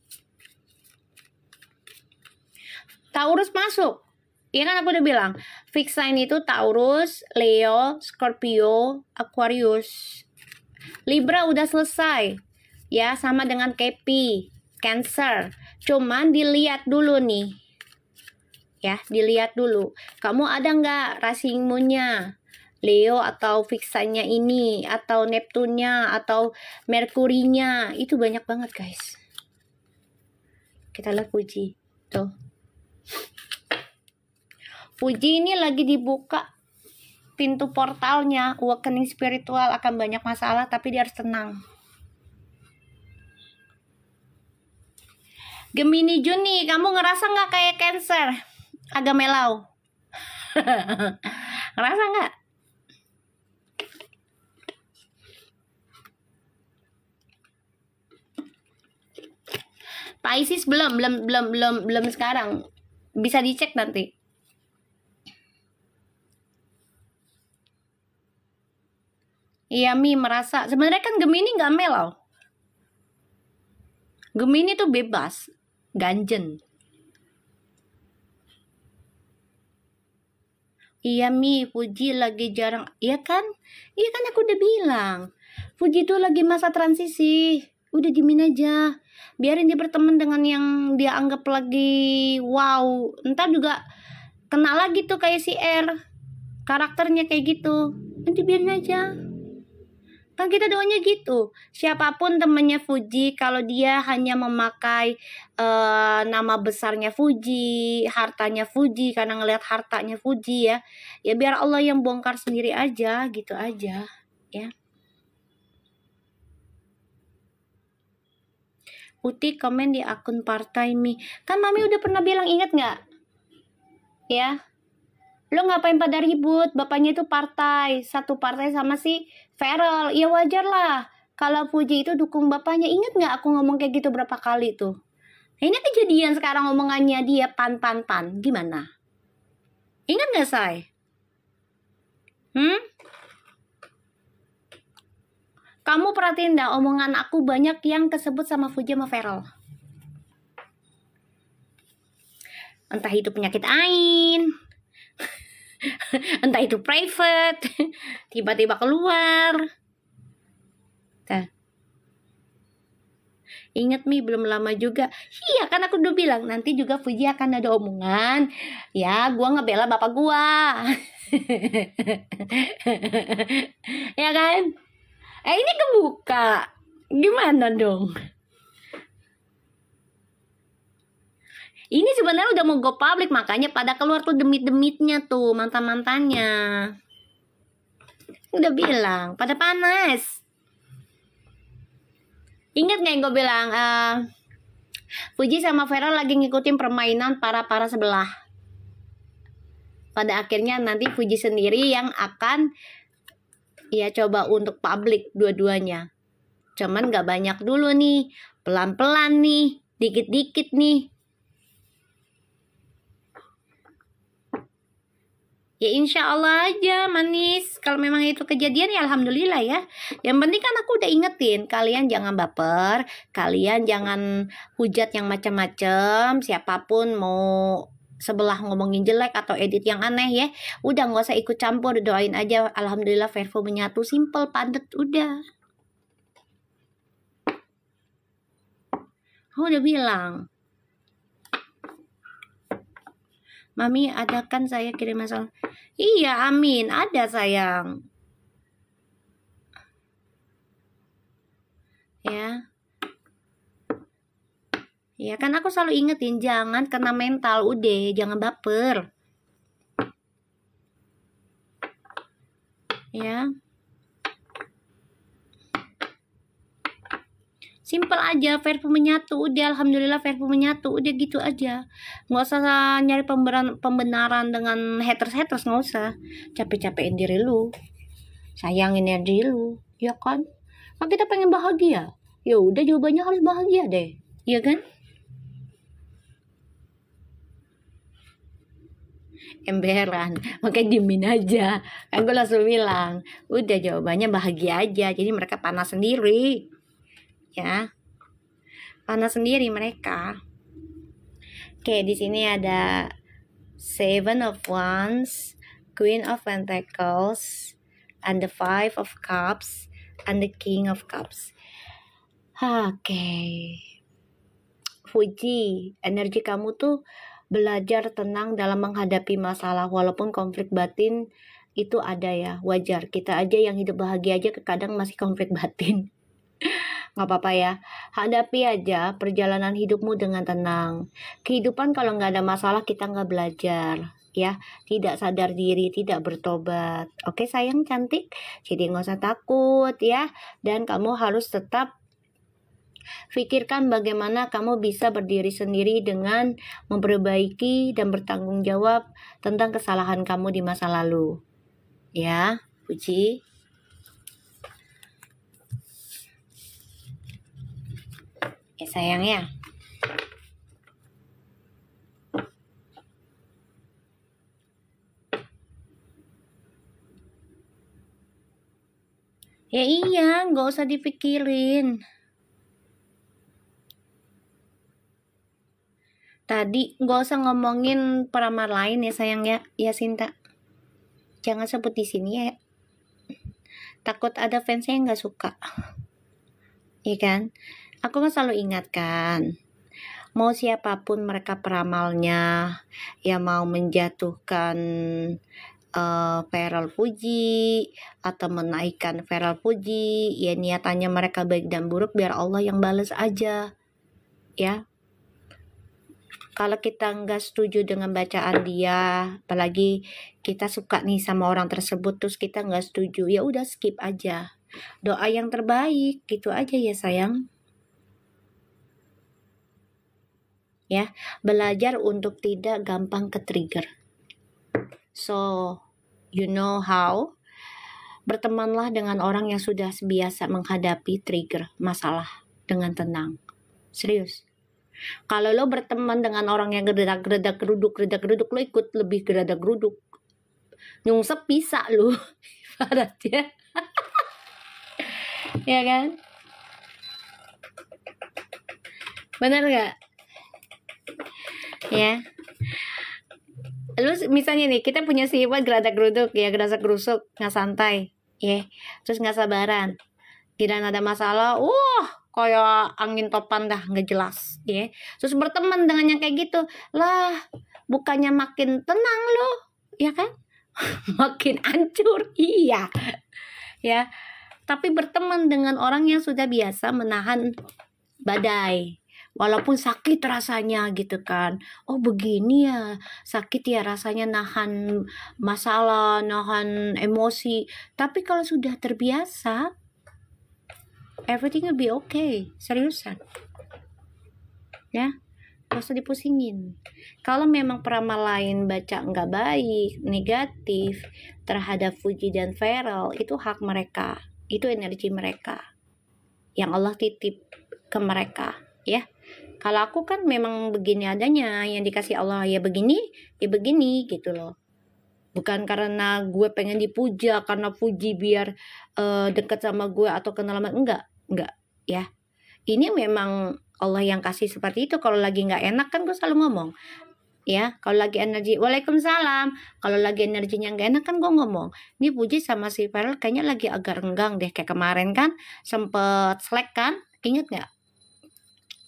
Taurus masuk. Iya kan aku udah bilang, fix sign itu Taurus, Leo, Scorpio, Aquarius. Libra udah selesai. Ya, sama dengan Kepi, Cancer. Cuman dilihat dulu nih. Ya, dilihat dulu. Kamu ada nggak rising moon-nya? Leo atau fix sign-nya ini, atau Neptunnya, atau Merkurinya. Itu banyak banget, guys. Kita lihat Fuji. Tuh. Fuji ini lagi dibuka pintu portalnya. Awakening spiritual, akan banyak masalah, tapi dia harus tenang. Gemini Juni, kamu ngerasa nggak kayak Cancer? Agak melau. Ngerasa nggak? Pisces belum sekarang. Bisa dicek nanti. Iya, Mi merasa sebenarnya kan Gemini nggak melau. Gemini tuh bebas, ganjen. Iya, Mi, Fuji lagi jarang. Iya kan? Iya kan aku udah bilang. Fuji tuh lagi masa transisi. Udah dimin aja. Biarin dia berteman dengan yang dia anggap lagi wow. Ntar juga kena lagi tuh kayak si R. Karakternya kayak gitu. Nanti biarin aja. Kan kita doanya gitu. Siapapun temennya Fuji, kalau dia hanya memakai nama besarnya Fuji, hartanya Fuji, karena ngelihat hartanya Fuji ya, ya biar Allah yang bongkar sendiri aja, gitu aja, ya. Uti komen di akun partai Mi. Kan Mami udah pernah bilang, inget nggak? Ya. Lo ngapain pada ribut? Bapaknya itu partai, satu partai sama si Feral. Ya wajar lah. Kalau Fuji itu dukung bapaknya. Ingat nggak aku ngomong kayak gitu berapa kali tuh? Ini kejadian sekarang omongannya dia pan. Gimana? Ingat nggak, Say? Kamu perhatiin dah omongan aku banyak yang kesebut sama Fuji sama Feral. Entah itu penyakit ain. Entah itu private, tiba-tiba keluar. Nah. Ingat Mi, belum lama juga. Iya kan aku udah bilang nanti juga Fuji akan ada omongan. Ya, gua ngebela bapak gua. Ya kan? Ini kebuka. Gimana dong? Ini sebenarnya udah mau go public, makanya pada keluar tuh demit-demitnya tuh, mantan-mantannya. Udah bilang, pada panas. Ingat gak yang gue bilang, Fuji sama Vera lagi ngikutin permainan para sebelah. Pada akhirnya nanti Fuji sendiri yang akan ya coba untuk publik dua-duanya. Cuman gak banyak dulu nih, pelan-pelan nih, dikit-dikit nih. Ya insya Allah aja manis. Kalau memang itu kejadian ya alhamdulillah ya. Yang penting kan aku udah ingetin, kalian jangan baper, kalian jangan hujat yang macam-macam. Siapapun mau sebelah ngomongin jelek atau edit yang aneh ya, udah nggak usah ikut campur, doain aja. Alhamdulillah Vervo menyatu, simple, padat, udah. Aku udah bilang, Mami, ada kan saya kirim masalah. Iya, amin. Ada sayang. Ya. Ya kan aku selalu ingetin, jangan kena mental. Udah, jangan baper. Ya. Simple aja, Vervo menyatu, udah alhamdulillah Vervo menyatu, udah gitu aja. Nggak usah nyari pembenaran dengan haters, nggak usah. Capek-capekin diri lu, sayangin diri lu, ya kan? Nah, kita pengen bahagia, ya udah jawabannya harus bahagia deh, ya kan? Emberan, makanya diemin aja. Kan gue langsung bilang, udah jawabannya bahagia aja. Jadi mereka panas sendiri, ya, panas sendiri mereka. Oke, di sini ada Seven of Wands, Queen of Pentacles, and the Five of Cups, and the King of Cups. Oke, Fuji, energi kamu tuh belajar tenang dalam menghadapi masalah, walaupun konflik batin itu ada ya, wajar. Kita aja yang hidup bahagia aja kadang masih konflik batin. Nggak apa-apa ya, hadapi aja perjalanan hidupmu dengan tenang. Kehidupan kalau nggak ada masalah kita nggak belajar, ya, tidak sadar diri, tidak bertobat. Oke sayang cantik, jadi nggak usah takut ya, dan kamu harus tetap pikirkan bagaimana kamu bisa berdiri sendiri dengan memperbaiki dan bertanggung jawab tentang kesalahan kamu di masa lalu. Ya, Puji. Ya sayang ya. Ya iya, nggak usah dipikirin. Tadi nggak usah ngomongin peramar lain ya sayang ya, ya Sinta. Jangan sebut di sini ya. Takut ada fansnya yang nggak suka. Iya kan? Aku kan selalu ingatkan. Mau siapapun mereka peramalnya, yang mau menjatuhkan Feral Puji atau menaikkan Feral Puji, ya niatannya mereka baik dan buruk biar Allah yang bales aja. Ya. Kalau kita nggak setuju dengan bacaan dia, apalagi kita suka nih sama orang tersebut terus kita nggak setuju, ya udah skip aja. Doa yang terbaik gitu aja ya sayang. Ya, belajar untuk tidak gampang ke trigger. So, you know how? Bertemanlah dengan orang yang sudah biasa menghadapi trigger masalah dengan tenang. Serius. Kalau lo berteman dengan orang yang geredak-geredak geruduk, lo ikut lebih geredak geruduk. Nyungsep bisa lo. Ibaratnya. Ya kan? Bener gak? Ya. Lu misalnya nih, kita punya sifat geradak geruduk ya, geradak gerusuk, nggak santai. Ya. Terus nggak sabaran. Tidak ada masalah, kayak angin topan dah, nggak jelas, ya. Terus berteman dengan yang kayak gitu, lah, bukannya makin tenang lo, ya kan? Makin hancur, iya, ya. Tapi berteman dengan orang yang sudah biasa menahan badai, walaupun sakit rasanya gitu kan. Oh begini ya, sakit ya rasanya nahan masalah, nahan emosi. Tapi kalau sudah terbiasa, everything will be okay. Seriusan. Ya, gak usah dipusingin. Kalau memang peramal lain baca nggak baik, negatif terhadap Fuji dan Feral, itu hak mereka. Itu energi mereka yang Allah titip ke mereka, ya. Kalau aku kan memang begini adanya, yang dikasih Allah ya begini gitu loh. Bukan karena gue pengen dipuja, karena Fuji biar deket sama gue atau kenal sama, enggak ya. Ini memang Allah yang kasih seperti itu. Kalau lagi nggak enak kan gue selalu ngomong, ya. Kalau lagi energi, waalaikumsalam. Kalau lagi energinya nggak enak kan gue ngomong, ini Puji sama si Farel kayaknya lagi agak renggang deh, kayak kemarin kan sempet slack kan, inget nggak?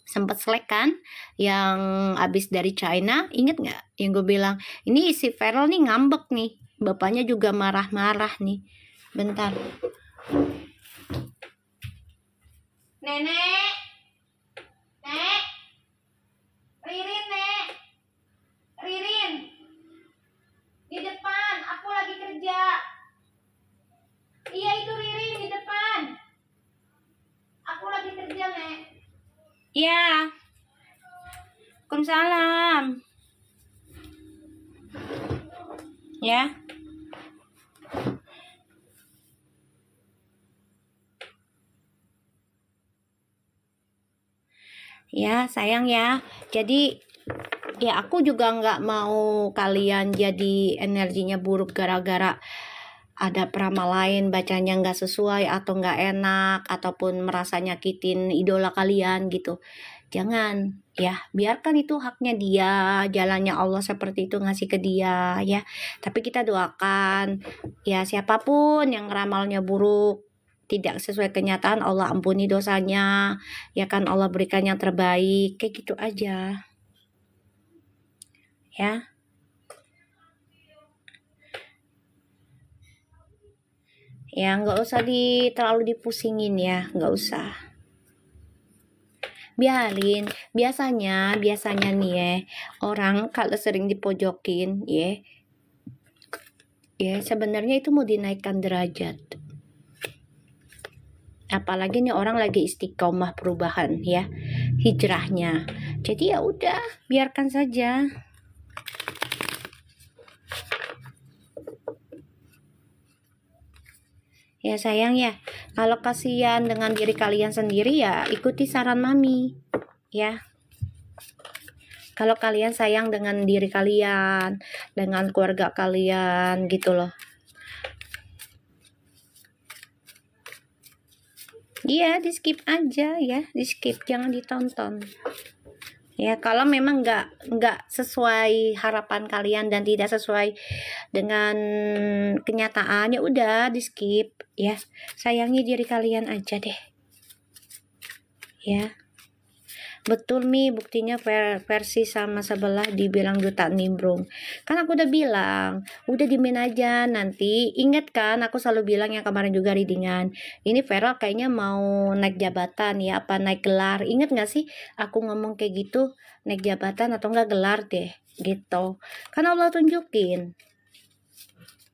Sempet slack kan yang abis dari China, inget nggak yang gue bilang ini si Farel nih ngambek nih, bapaknya juga marah-marah nih. Bentar, nenek, Ririn, Ririn di depan, aku lagi kerja. Iya itu Ririn di depan, aku lagi kerja Nek. Iya. Waalaikumsalam. Ya. Ya, sayang ya. Jadi Ya aku juga nggak mau kalian jadi energinya buruk gara-gara ada peramal lain bacanya nggak sesuai atau nggak enak ataupun merasa nyakitin idola kalian gitu. Jangan ya, biarkan itu haknya dia, jalannya Allah seperti itu ngasih ke dia ya. Tapi kita doakan ya siapapun yang ramalnya buruk tidak sesuai kenyataan, Allah ampuni dosanya ya kan, Allah berikan yang terbaik, kayak gitu aja ya. Ya nggak usah terlalu dipusingin ya, nggak usah. Biarin, biasanya nih ya, orang kalau sering dipojokin ya, sebenarnya itu mau dinaikkan derajat. Apalagi nih orang lagi istiqomah perubahan ya, hijrahnya. Jadi ya udah, biarkan saja. Ya sayang ya, kalau kasihan dengan diri kalian sendiri ya ikuti saran mami ya. Kalau kalian sayang dengan diri kalian, dengan keluarga kalian gitu loh. Iya, di skip aja ya, di skip, jangan ditonton. Ya, kalau memang nggak sesuai harapan kalian dan tidak sesuai dengan kenyataan, ya udah di skip ya. Sayangi diri kalian aja deh. Ya. Betul Mi, buktinya versi sama sebelah dibilang duta nimbrung. Kan aku udah bilang, udah dimin aja nanti. Ingat kan aku selalu bilang yang kemarin juga readingan. Ini Vera kayaknya mau naik jabatan ya, apa naik gelar. Ingat gak sih aku ngomong kayak gitu, naik jabatan atau enggak gelar deh gitu. Kan Allah tunjukin.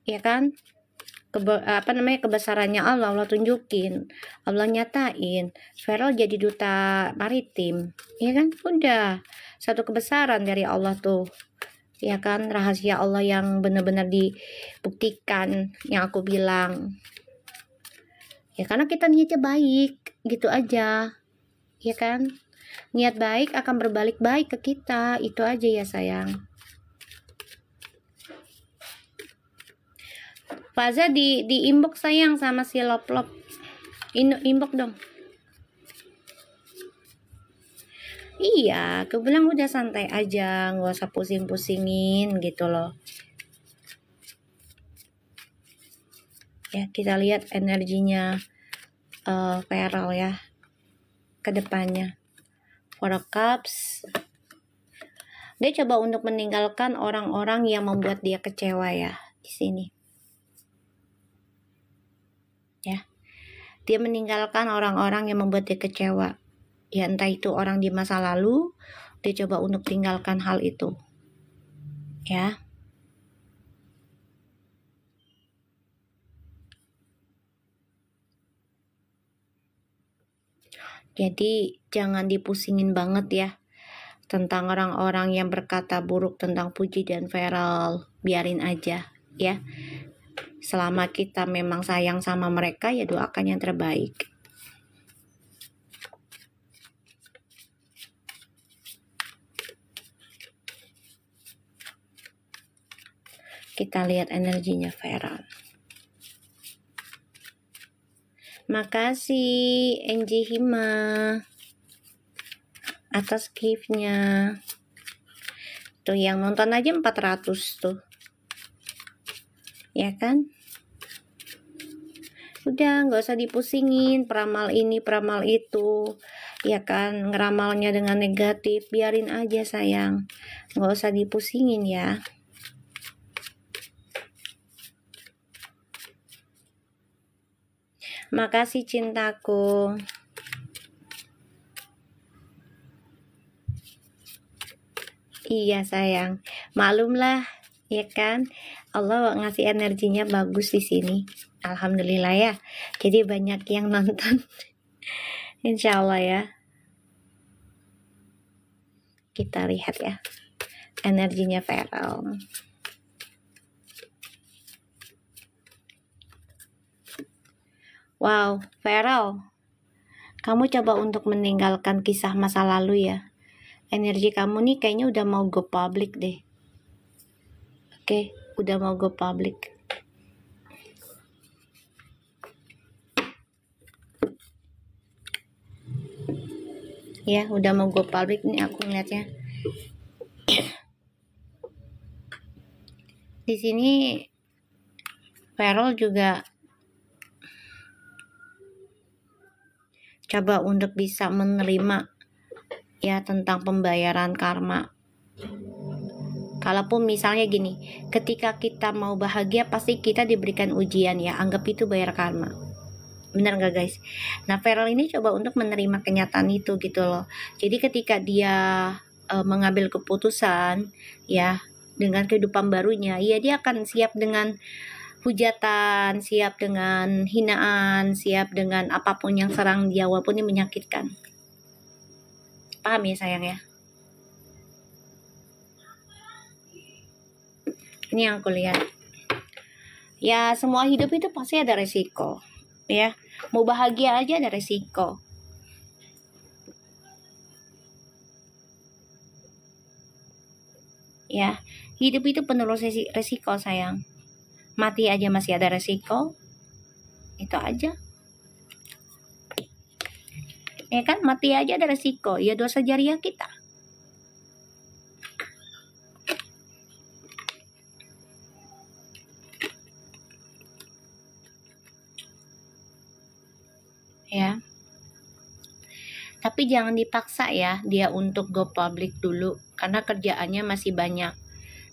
Ya kan? Kebesarannya Allah tunjukin, Allah nyatain Feral jadi duta maritim, ya kan, udah satu kebesaran dari Allah tuh, ya kan, rahasia Allah yang benar-benar dibuktikan yang aku bilang, ya karena kita niatnya baik gitu aja, ya kan, niat baik akan berbalik baik ke kita, itu aja ya sayang. Faza di inbox sayang sama si Loplop. Inbox dong. Iya, aku bilang udah santai aja, nggak usah pusing-pusingin gitu loh. Ya, kita lihat energinya Feral ya ke depannya. Four of Cups. Dia coba untuk meninggalkan orang-orang yang membuat dia kecewa ya di sini. Ya. Dia meninggalkan orang-orang yang membuat dia kecewa. Ya entah itu orang di masa lalu, dia coba untuk tinggalkan hal itu. Ya. Jadi jangan dipusingin banget ya tentang orang-orang yang berkata buruk tentang Puji dan Feral. Biarin aja ya. Selama kita memang sayang sama mereka ya doakan yang terbaik. Kita lihat energinya Feral. Makasih Angie Hima atas giftnya. Tuh yang nonton aja 400 tuh. Ya kan? Udah nggak usah dipusingin peramal ini peramal itu. Ya kan, ngeramalnya dengan negatif, biarin aja sayang. Nggak usah dipusingin ya. Makasih cintaku. Iya sayang, maklumlah ya kan, Allah ngasih energinya bagus di sini. Alhamdulillah ya. Jadi banyak yang nonton. Insya Allah ya. Kita lihat ya energinya Feral. Wow, Feral, kamu coba untuk meninggalkan kisah masa lalu ya. energi kamu nih kayaknya udah mau go public deh. Oke, udah mau go public. Ya, udah mau go public nih aku ngeliatnya. Di sini Feral juga coba untuk bisa menerima ya tentang pembayaran karma. Kalaupun misalnya gini, ketika kita mau bahagia pasti kita diberikan ujian ya, anggap itu bayar karma. Benar nggak guys? Nah Feral ini coba untuk menerima kenyataan itu gitu loh. Jadi ketika dia mengambil keputusan ya dengan kehidupan barunya, ya dia akan siap dengan hujatan, siap dengan hinaan, siap dengan apapun yang serang dia walaupun ini menyakitkan. Paham ya sayang ya? Ini yang aku lihat. Ya semua hidup itu pasti ada resiko ya. Mau bahagia aja ada resiko. Ya, hidup itu penuh resiko sayang. Mati aja masih ada resiko. Itu aja. Ya kan, mati aja ada resiko. Ya dosa jariah kita. Ya. Tapi jangan dipaksa ya dia untuk go public dulu karena kerjaannya masih banyak.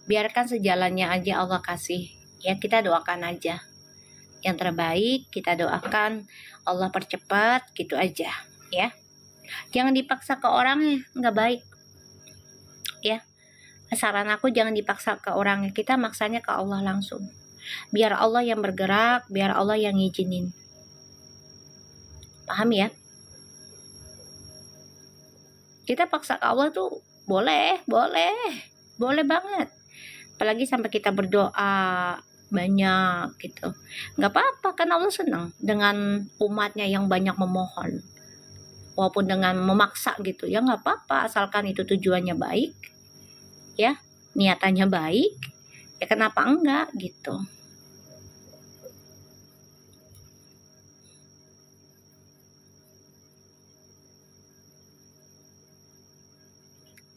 Biarkan sejalannya aja Allah kasih. Ya kita doakan aja. Yang terbaik kita doakan Allah percepat gitu aja ya. Jangan dipaksa ke orangnya, nggak baik. Ya. Saran aku jangan dipaksa ke orangnya, kita maksanya ke Allah langsung. Biar Allah yang bergerak, biar Allah yang ngizinin. Paham ya? Kita paksa ke Allah tuh boleh banget. Apalagi sampai kita berdoa banyak gitu. Nggak apa-apa kan Allah senang dengan umatnya yang banyak memohon. Walaupun dengan memaksa gitu ya nggak apa-apa asalkan itu tujuannya baik. Ya, niatannya baik. Ya kenapa enggak gitu.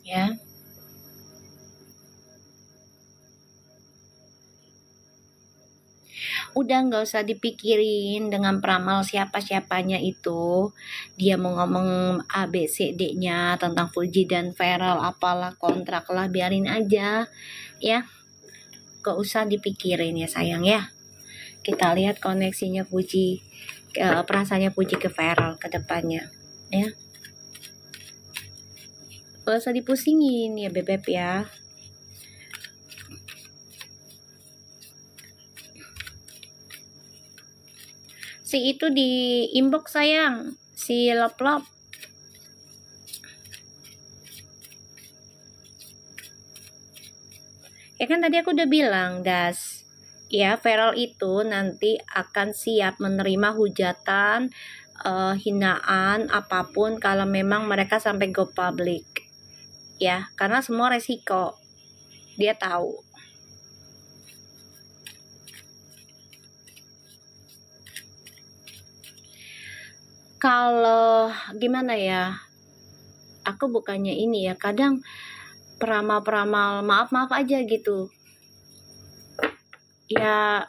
Ya. Udah nggak usah dipikirin dengan peramal siapa-siapanya itu. Dia mau ngomong A, B, C, D-nya tentang Fuji dan Feral apalah kontrak lah biarin aja ya. Gak usah dipikirin ya sayang ya. Kita lihat koneksinya Fuji, perasaannya Fuji ke Feral ke depannya ya. Gak usah dipusingin ya bebek ya. Si itu di inbox sayang, si lop-lop. Ya kan tadi aku udah bilang, Das. Ya, Feral itu nanti akan siap menerima hujatan, hinaan, apapun kalau memang mereka sampai go public. Ya, karena semua resiko. Dia tahu. Kalau gimana ya, aku bukannya ini ya, kadang peramal-peramal maaf-maaf aja gitu. Ya,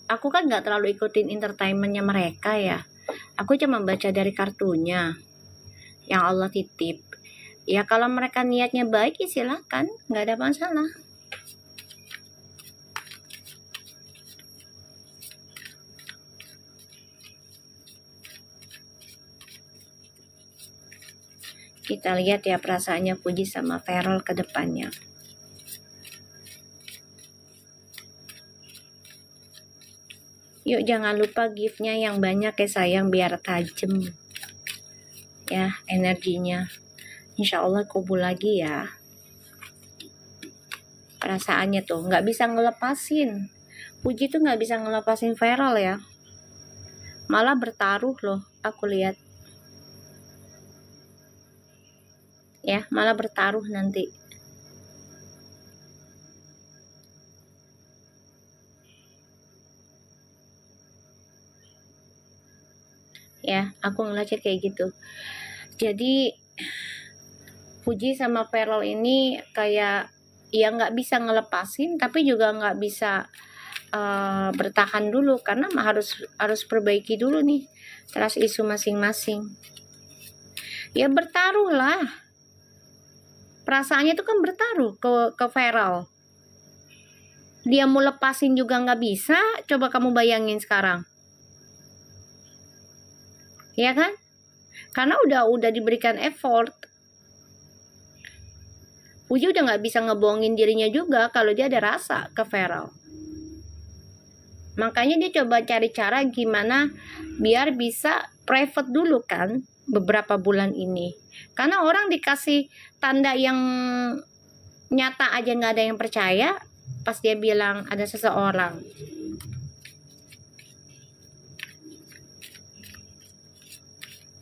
aku kan nggak terlalu ikutin entertainmentnya mereka ya. Aku cuma baca dari kartunya yang Allah titip. Ya kalau mereka niatnya baik ya silakan, nggak ada masalah. Kita lihat ya perasaannya Fuji sama Feral ke depannya. Yuk jangan lupa giftnya yang banyak ya sayang biar tajam ya energinya. Insya Allah kubur lagi ya. Perasaannya tuh nggak bisa ngelepasin. Fuji tuh nggak bisa ngelepasin Feral ya. Malah bertaruh loh aku lihat. ya, malah bertaruh nanti. Ya, aku ngeliatnya kayak gitu. Jadi Fuji sama Feral ini kayak ya nggak bisa ngelepasin, tapi juga nggak bisa bertahan dulu, karena harus perbaiki dulu nih trust isu masing-masing. Ya bertaruh lah, perasaannya itu kan bertaruh ke Feral. Dia mau lepasin juga nggak bisa. Coba kamu bayangin sekarang, ya kan? Karena udah diberikan effort. Fuji udah nggak bisa ngebohongin dirinya juga kalau dia ada rasa ke Feral. Makanya dia coba cari cara gimana biar bisa private dulu kan beberapa bulan ini. Karena orang dikasih tanda yang nyata aja nggak ada yang percaya pas dia bilang ada seseorang.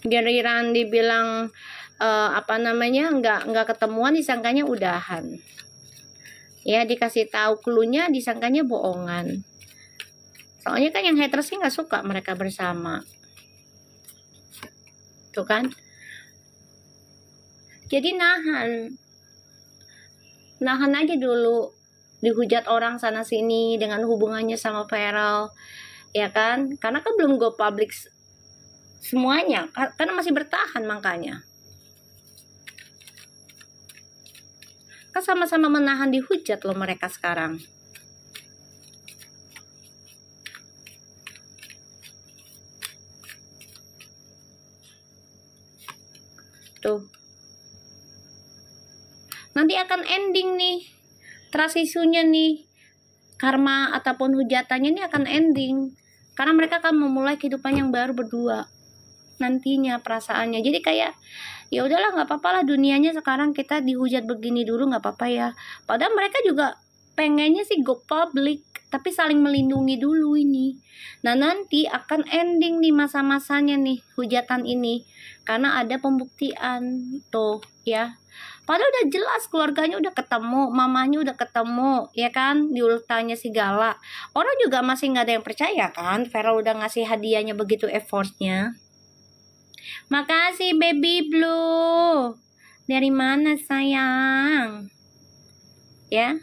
Giliran dibilang nggak ketemuan, disangkanya udahan. Ya, dikasih tahu cluenya disangkanya bohongan. Soalnya kan yang haters sih nggak suka mereka bersama. Tuh kan? Jadi nahan aja dulu dihujat orang sana sini dengan hubungannya sama Feral, ya kan? Karena kan belum go public semuanya, karena masih bertahan. Makanya kan sama-sama menahan dihujat loh mereka sekarang. Tuh, nanti akan ending nih trust isunya nih, karma ataupun hujatannya ini akan ending, karena mereka akan memulai kehidupan yang baru berdua nantinya perasaannya. Jadi kayak ya udahlah, nggak apa-apa lah dunianya sekarang kita dihujat begini dulu, nggak apa-apa ya. Padahal mereka juga pengennya sih go public, tapi saling melindungi dulu ini. Nah nanti akan ending nih masa-masanya nih hujatan ini, karena ada pembuktian tuh ya. Padahal udah jelas keluarganya udah ketemu, mamanya udah ketemu, ya kan, diultanya segala. Orang juga masih nggak ada yang percaya kan, Feral udah ngasih hadiahnya begitu effortnya. Makasih baby blue. Dari mana sayang? Ya,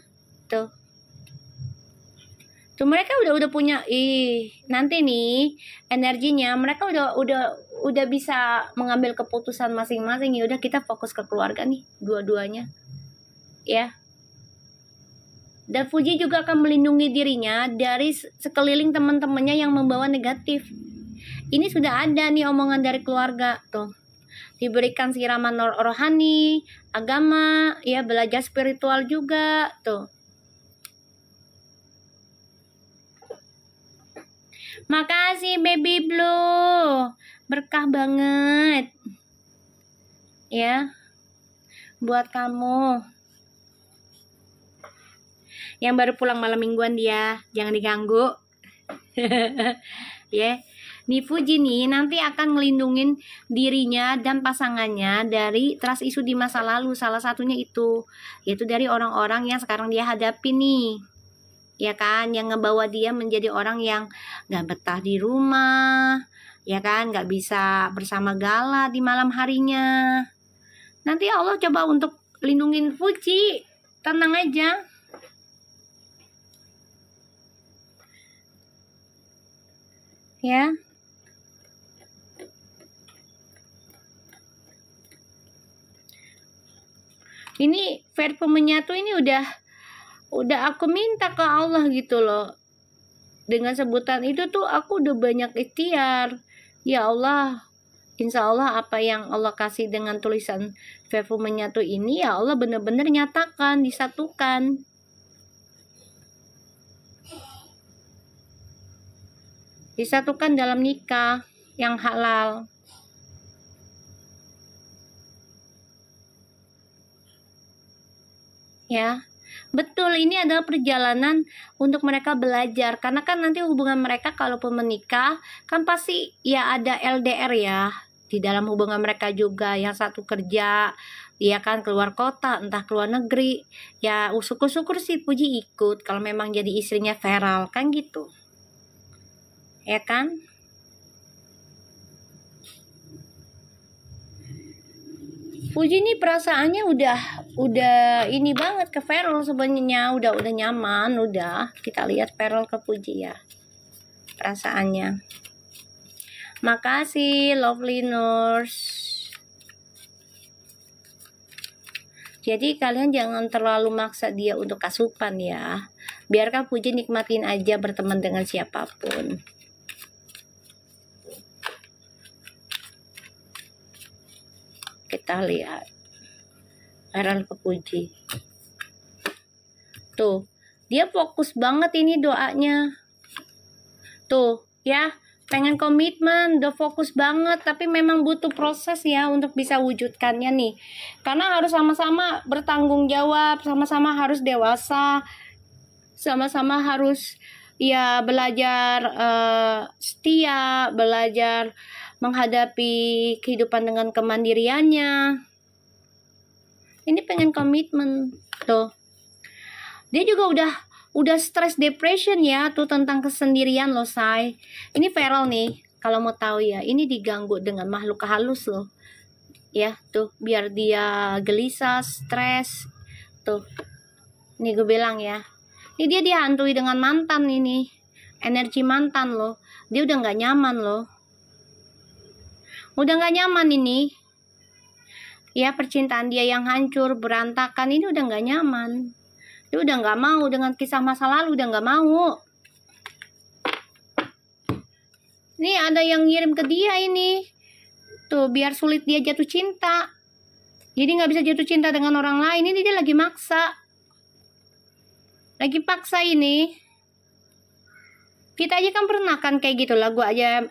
tuh. Tuh mereka udah punya nanti nih energinya mereka udah bisa mengambil keputusan masing-masing. Ya udah, kita fokus ke keluarga nih dua-duanya. Ya. Dan Fuji juga akan melindungi dirinya dari sekeliling teman-temannya yang membawa negatif. Ini sudah ada nih omongan dari keluarga tuh. Diberikan siraman rohani, agama, ya belajar spiritual juga tuh. Makasih baby blue. Berkah banget. Ya. Buat kamu. Yang baru pulang malam mingguan dia, jangan diganggu. Ya. Nih Fuji nih nanti akan ngelindungin dirinya dan pasangannya dari trust isu di masa lalu. Salah satunya itu, yaitu dari orang-orang yang sekarang dia hadapi nih, ya kan, yang ngebawa dia menjadi orang yang gak betah di rumah, ya kan, gak bisa bersama Gala di malam harinya. Nanti Allah coba untuk lindungin Fuji, tenang aja. Ya. Ini verb menyatu ini udah aku minta ke Allah gitu loh. Dengan sebutan itu tuh aku udah banyak ikhtiar. Ya Allah, insya Allah apa yang Allah kasih dengan tulisan verb menyatu ini, ya Allah benar-benar nyatakan, disatukan. Disatukan dalam nikah yang halal. Ya, betul, ini adalah perjalanan untuk mereka belajar, karena kan nanti hubungan mereka kalaupun menikah kan pasti ya ada LDR ya di dalam hubungan mereka juga, yang satu kerja Iya kan, keluar kota, entah keluar negeri. Ya syukur-syukur sih Puji ikut kalau memang jadi istrinya Feral kan gitu. Ya kan? Puji nih perasaannya udah ini banget ke Feral sebenarnya, udah nyaman, udah. Kita lihat Feral ke Puji ya. Perasaannya. Makasih lovely nurse. Jadi kalian jangan terlalu maksa dia untuk asupan ya. Biarkan Puji nikmatin aja berteman dengan siapapun. Kita lihat Feral ke Puji. Tuh, dia fokus banget ini doanya. Tuh, ya, pengen komitmen, udah fokus banget, tapi memang butuh proses ya untuk bisa wujudkannya nih. Karena harus sama-sama bertanggung jawab, sama-sama harus dewasa, sama-sama harus ya belajar setia, belajar menghadapi kehidupan dengan kemandiriannya. Ini pengen komitmen tuh. Dia juga udah stress depression ya tuh tentang kesendirian loh say. Ini Feral nih kalau mau tahu ya, ini diganggu dengan makhluk halus loh ya tuh, biar dia gelisah, stres tuh. Ini gue bilang ya, ini dia dihantui dengan mantan, ini energi mantan loh. Dia udah nggak nyaman loh, udah nggak nyaman ini ya, percintaan dia yang hancur berantakan ini udah nggak nyaman. Dia udah nggak mau dengan kisah masa lalu, udah nggak mau. Nih ada yang ngirim ke dia ini. Tuh biar sulit dia jatuh cinta. Jadi nggak bisa jatuh cinta dengan orang lain. Ini dia lagi maksa. Lagi paksa ini. Kita aja kan pernah kan kayak gitu lah. Gue aja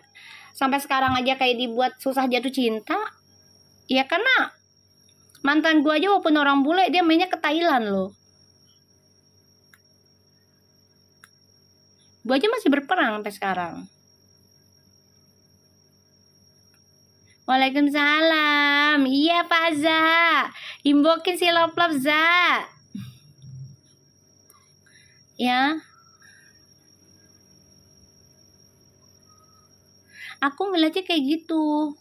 sampai sekarang aja kayak dibuat susah jatuh cinta. Ya karena mantan gue aja walaupun orang bule, dia mainnya ke Thailand loh. Gue aja masih berperang sampai sekarang. Waalaikumsalam. Iya Pak Za. Imbokin si love Za. Ya. Aku ngeliatnya kayak gitu.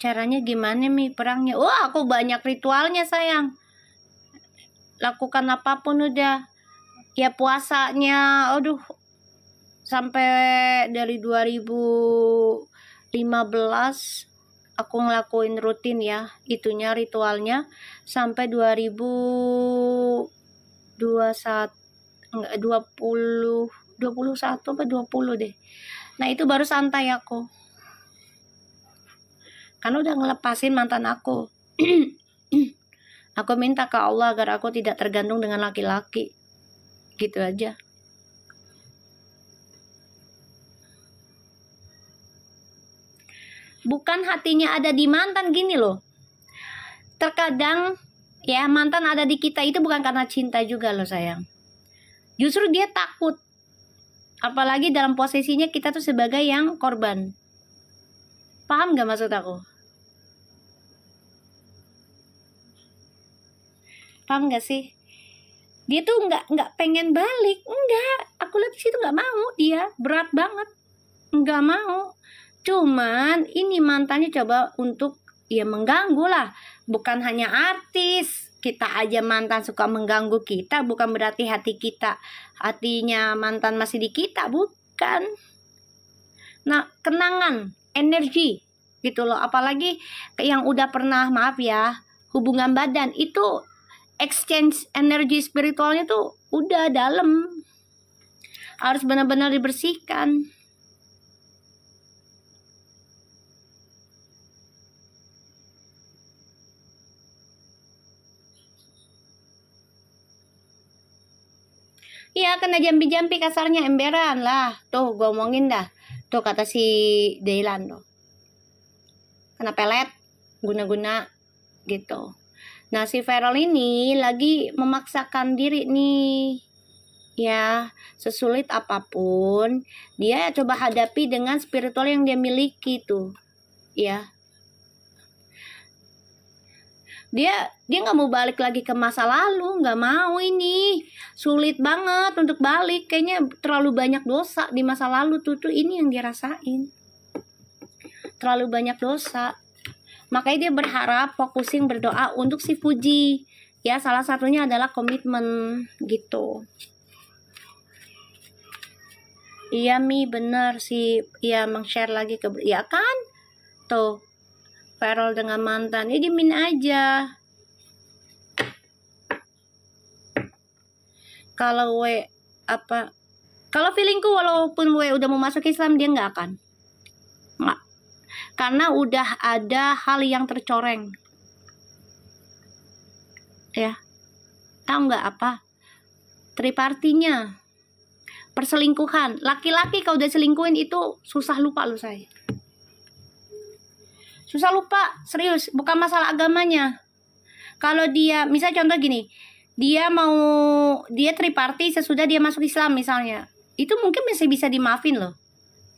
Caranya gimana nih perangnya? Wah, aku banyak ritualnya sayang. Lakukan apapun udah. Ya puasanya, aduh, sampai dari 2015 aku ngelakuin rutin ya, itunya ritualnya sampai 2021 enggak 21 apa 20 deh. Nah, itu baru santai aku. Karena udah ngelepasin mantan aku. Aku minta ke Allah agar aku tidak tergantung dengan laki-laki. Gitu aja. Bukan hatinya ada di mantan, gini loh. Terkadang ya mantan ada di kita itu bukan karena cinta juga loh sayang. Justru dia takut. Apalagi dalam posisinya kita tuh sebagai yang korban. Paham gak maksud aku? Paham gak sih? Dia tuh nggak pengen balik, enggak. Aku lihat di situ nggak mau, dia berat banget, nggak mau. Cuman ini mantannya coba untuk ya mengganggu lah. Bukan hanya artis, kita aja mantan suka mengganggu kita, bukan berarti hatinya mantan masih di kita, bukan. Nah, kenangan, energi gitu loh. Apalagi yang udah pernah, maaf ya, hubungan badan itu exchange energi spiritualnya tuh udah dalam, harus benar-benar dibersihkan. Iya, kena jampi-jampi kasarnya, emberan lah. Tuh, gue omongin dah. Tuh kata si Daylan tuh. Kena pelet, guna-guna gitu. Nah, si Feral ini lagi memaksakan diri nih. Ya, sesulit apapun, dia coba hadapi dengan spiritual yang dia miliki tuh. Ya, dia nggak mau balik lagi ke masa lalu, nggak mau. Ini sulit banget untuk balik, kayaknya terlalu banyak dosa di masa lalu tuh ini yang dia rasain, terlalu banyak dosa. Makanya dia berharap, fokusing berdoa untuk si Fuji. Ya, salah satunya adalah komitmen gitu. Iya Mi, bener sih. Iya, meng-share lagi ke, ya kan tuh Farel dengan mantan, ya dimin aja. Kalau kalau feelingku, walaupun udah mau masuk Islam, dia nggak akan. Nggak. Karena udah ada hal yang tercoreng. Ya, tahu nggak apa? Tripartinya, perselingkuhan. Laki-laki kalau udah selingkuhin itu susah lupa loh saya. Susah lupa, serius, bukan masalah agamanya. Kalau dia, misal contoh gini, dia triparti sesudah dia masuk Islam misalnya, itu mungkin masih bisa dimaafin loh.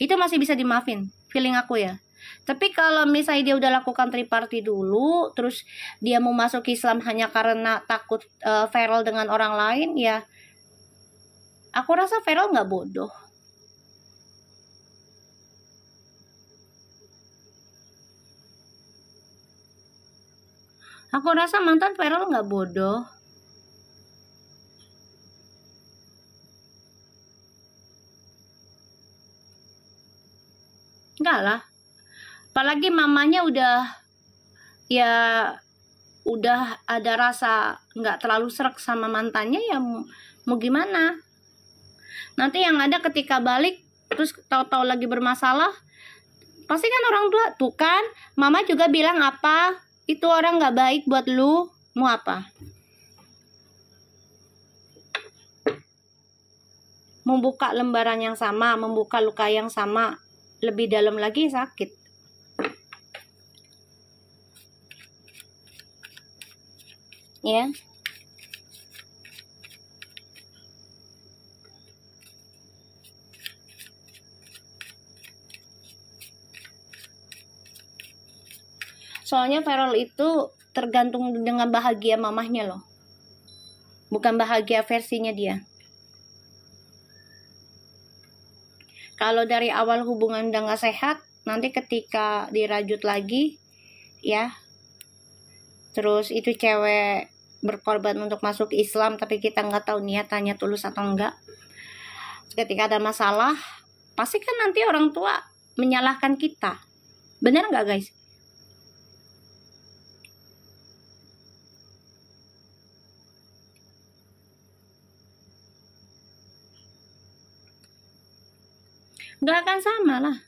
Itu masih bisa dimaafin, feeling aku ya. Tapi kalau misalnya dia udah lakukan triparti dulu, terus dia mau masuk Islam hanya karena takut Farel dengan orang lain, ya aku rasa Farel nggak bodoh. Aku rasa mantan Farel nggak bodoh. Enggak lah. Apalagi mamanya udah ada rasa nggak terlalu serak sama mantannya, ya mau gimana. Nanti yang ada ketika balik terus tahu-tahu lagi bermasalah, pasti kan orang tua tuh kan, mama juga bilang apa, itu orang nggak baik buat lu, mau apa? Membuka lembaran yang sama, membuka luka yang sama, lebih dalam lagi sakit. Ya. Soalnya Farel itu tergantung dengan bahagia mamahnya loh. Bukan bahagia versinya dia. Kalau dari awal hubungan udah gak sehat, nanti ketika dirajut lagi, ya, terus itu cewek berkorban untuk masuk Islam, tapi kita nggak tahu niatannya tulus atau enggak. Ketika ada masalah, pasti kan nanti orang tua menyalahkan kita. Bener nggak guys? Nggak akan sama lah.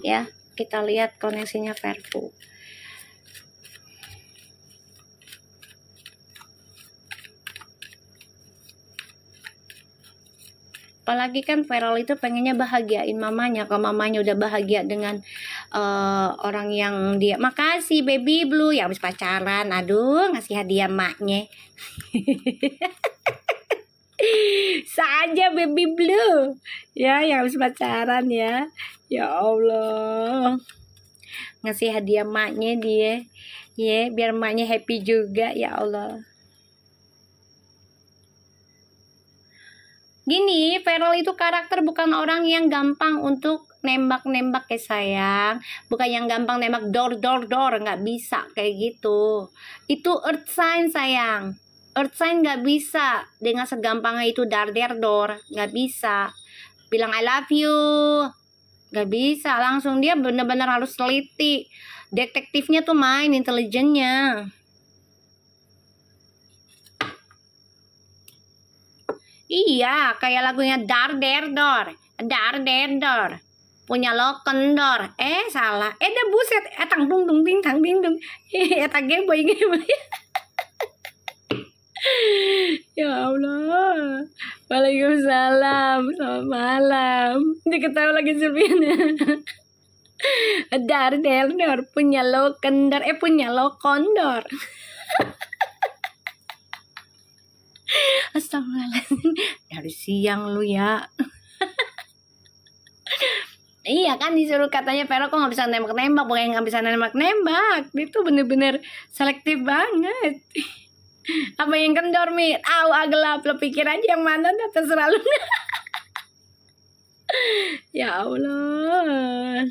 Ya, kita lihat koneksinya Verfu. Apalagi kan Farel itu pengennya bahagiain mamanya. Kalau mamanya udah bahagia dengan orang yang dia, makasih baby blue, ya habis pacaran, aduh ngasih hadiah maknya. Saja baby blue ya, yang habis pacaran ya. Ya Allah, ngasih hadiah maknya dia ya, biar maknya happy juga. Ya Allah, gini, Farel itu karakter bukan orang yang gampang untuk nembak-nembak ya sayang. Bukan yang gampang nembak dor, nggak bisa kayak gitu. Itu earth sign sayang. Earth sign nggak bisa dengan segampangnya itu dar dor, nggak bisa. Bilang I love you, nggak bisa. Langsung dia bener-bener harus teliti. Detektifnya tuh main, intelijennya. Iya, kayak lagunya dar dor, punya lo kendor. Salah. Dah buset, tang dung dung ting tang ding dung. Eta geboy. Ya Allah. Waalaikumsalam. Selamat malam. Diketahui lagi Sylviana. Dar dor, punya lo kendor. Punya lo kondor. Astagfirullahaladzim, dari siang lu ya. Iya kan disuruh katanya Vero kok nggak bisa nembak-nembak, bukan nggak bisa nembak-nembak, itu bener-bener selektif banget. Apa yang kendor mi? Gelap, lo pikir aja yang mana dah, terserah lu. Ya Allah,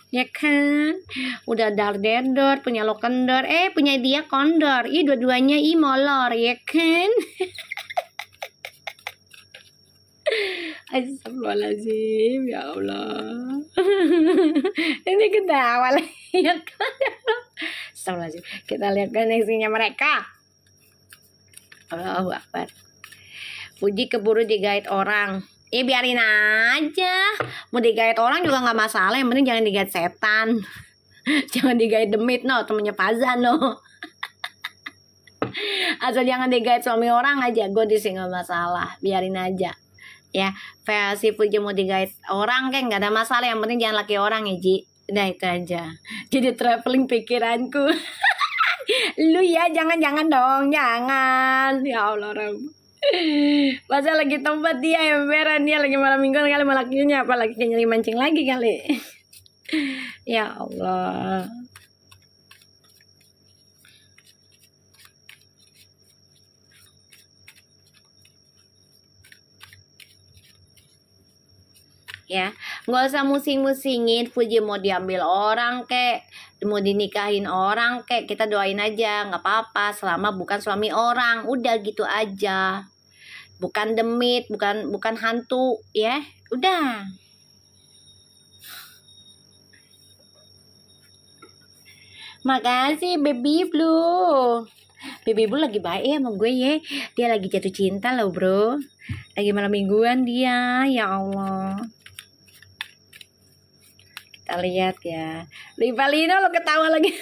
ya kan, udah dar-dedor, punya lo kendor, punya dia kondor, dua-duanya molor, ya kan. Astagfirullahaladzim, ya Allah. Ini ketawa lagi, ya kan. Astagfirullahaladzim, kita lihat koneksinya mereka. Allahu Akbar. Puji keburu digait orang. Biarin aja, mau digait orang juga nggak masalah, yang penting jangan digait setan. Jangan digait demit no, temennya Fazan no. Asal jangan digait suami orang aja, gue sih nggak masalah, biarin aja. Ya, versi Puji mau digait orang kan nggak ada masalah, yang penting jangan laki orang ya Ji. Udah itu aja. Jadi traveling pikiranku. Lu ya jangan dong, jangan. Ya Allah Rabb. Masa lagi tempat dia emberan, dia lagi malam mingguan kali sama lakinya, apa lagi nyari mancing lagi kali. Ya Allah. Ya, nggak usah musing-musingin. Puji mau diambil orang kek, mau dinikahin orang kek, kita doain aja, nggak apa-apa selama bukan suami orang, udah gitu aja. Bukan demit, bukan hantu, ya udah. Makasih baby blue. Baby blue lagi baik ya sama gue ya. Dia lagi jatuh cinta loh bro. Lagi malam mingguan dia, ya Allah. Kita lihat ya. Rivalino lo ketawa lagi.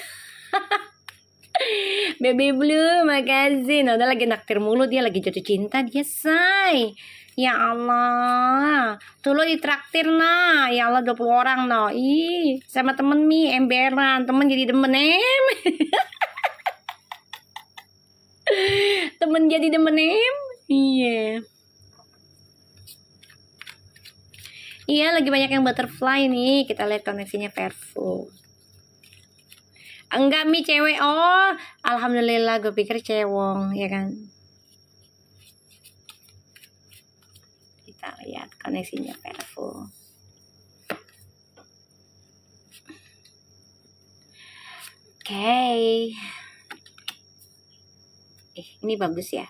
Baby blue, makasih. Nah, udah lagi naktir mulu, dia lagi jatuh cinta dia, say. Ya Allah. Tuh lo ditraktir nah. Ya Allah 20 orang no. Sama temen mi emberan, temen jadi demen temen jadi demen Iya. Iya, lagi banyak yang butterfly nih. Kita lihat koneksinya Perfo. Enggak mi cewek. Oh, alhamdulillah, gue pikir cewong, ya kan. Kita lihat koneksinya Perfo. Oke. Ini bagus ya.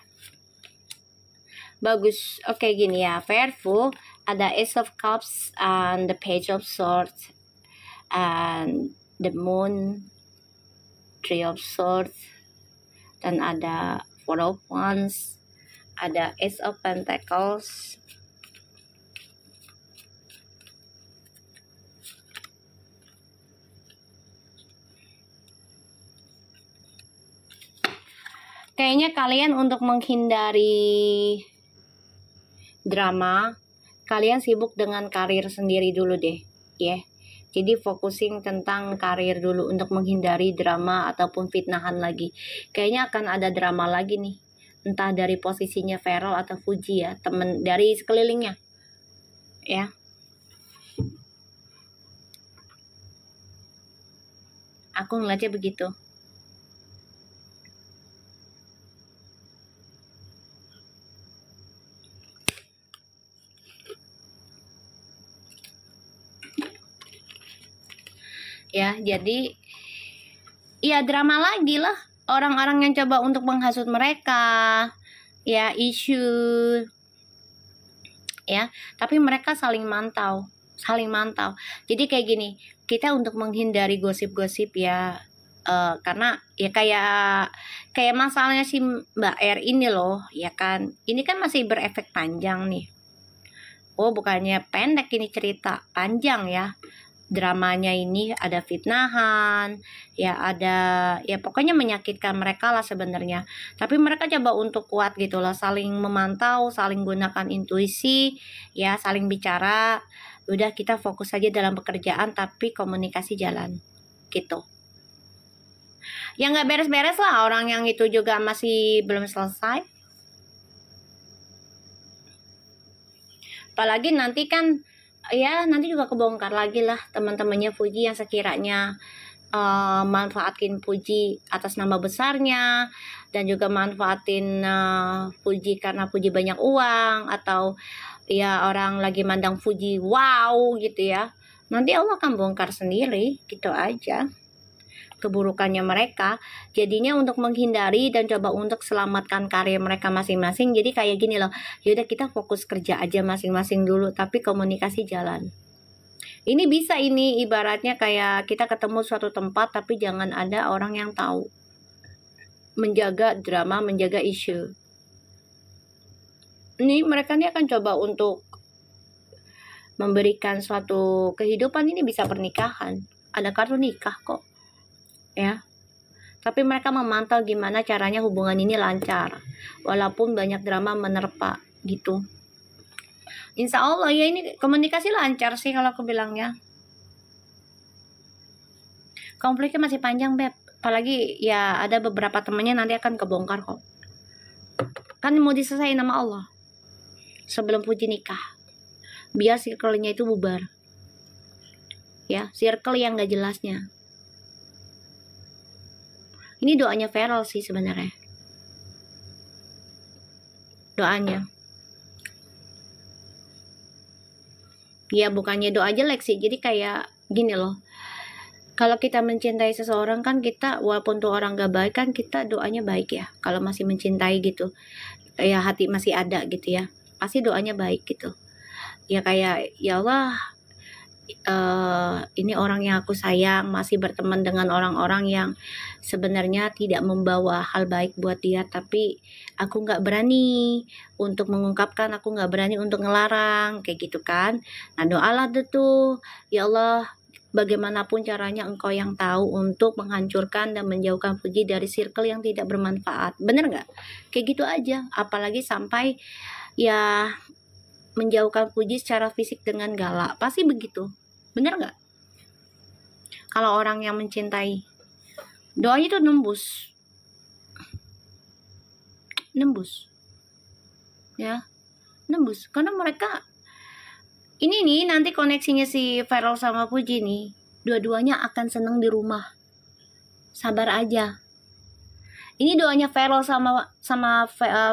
Bagus. Oke, gini ya. Perfo ada Ace of Cups and the Page of Swords and the Moon, Three of Swords, dan ada Four of Wands, ada Ace of Pentacles, kayaknya kalian untuk menghindari drama, kalian sibuk dengan karir sendiri dulu deh, ya. Jadi focusing tentang karir dulu untuk menghindari drama ataupun fitnahan lagi. Kayaknya akan ada drama lagi nih, entah dari posisinya Feral atau Fuji ya, temen dari sekelilingnya, ya. Aku ngeliatnya begitu. Ya, jadi ya drama lagi lah. Orang-orang yang coba untuk menghasut mereka, ya isu, ya. Tapi mereka saling mantau. Jadi kayak gini, kita untuk menghindari gosip-gosip ya, karena ya kayak masalahnya si Mbak R ini loh, ya kan. Ini kan masih berefek panjang nih. Oh, bukannya pendek ini cerita, panjang ya. Dramanya ini ada fitnahan, ya ada, ya pokoknya menyakitkan mereka lah sebenarnya. Tapi mereka coba untuk kuat gitu lah, saling memantau, saling gunakan intuisi, ya saling bicara. Udah kita fokus aja dalam pekerjaan, tapi komunikasi jalan, gitu. Ya nggak beres-beres lah, orang yang itu juga masih belum selesai. Apalagi nanti kan ya nanti juga kebongkar lagi lah teman-temannya Fuji yang sekiranya manfaatin Fuji atas nama besarnya, dan juga manfaatin Fuji karena Fuji banyak uang, atau ya orang lagi mandang Fuji wow gitu ya. Nanti Allah akan bongkar sendiri, gitu aja keburukannya mereka. Jadinya untuk menghindari dan coba untuk selamatkan karir mereka masing-masing, jadi kayak gini loh, yaudah kita fokus kerja aja masing-masing dulu, tapi komunikasi jalan. Ini bisa, ini ibaratnya kayak kita ketemu suatu tempat tapi jangan ada orang yang tahu. Menjaga drama, menjaga isu. Ini mereka ini akan coba untuk memberikan suatu kehidupan, ini bisa pernikahan. Ada kartu nikah kok. Ya. Tapi mereka memantau gimana caranya hubungan ini lancar. Walaupun banyak drama menerpa gitu. Insya Allah ya ini komunikasi lancar sih kalau aku bilangnya. Konfliknya masih panjang, Beb. Apalagi ya ada beberapa temannya nanti akan kebongkar kok. Kan mau diselesain sama Allah sebelum Fuji nikah. Biar circle-nya itu bubar. Ya, circle yang gak jelasnya. Ini doanya Feral sih sebenarnya. Doanya. Ya bukannya doa jelek sih, jadi kayak gini loh, kalau kita mencintai seseorang kan kita walaupun tuh orang gak baik kan kita doanya baik ya. Kalau masih mencintai gitu ya, hati masih ada gitu ya, pasti doanya baik gitu ya. Kayak ya Allah, ini orang yang aku sayang masih berteman dengan orang-orang yang sebenarnya tidak membawa hal baik buat dia, tapi aku nggak berani untuk mengungkapkan, aku nggak berani untuk ngelarang kayak gitu kan. Nah doalah tuh, ya Allah, bagaimanapun caranya Engkau yang tahu untuk menghancurkan dan menjauhkan Fuji dari circle yang tidak bermanfaat. Bener nggak? Kayak gitu aja. Apalagi sampai ya menjauhkan Fuji secara fisik dengan galak. Pasti begitu. Bener nggak? Kalau orang yang mencintai, doanya itu nembus. Ya, nembus. Karena mereka ini nih nanti koneksinya si Feral sama Fuji nih, dua-duanya akan seneng di rumah. Sabar aja. Ini doanya Feral sama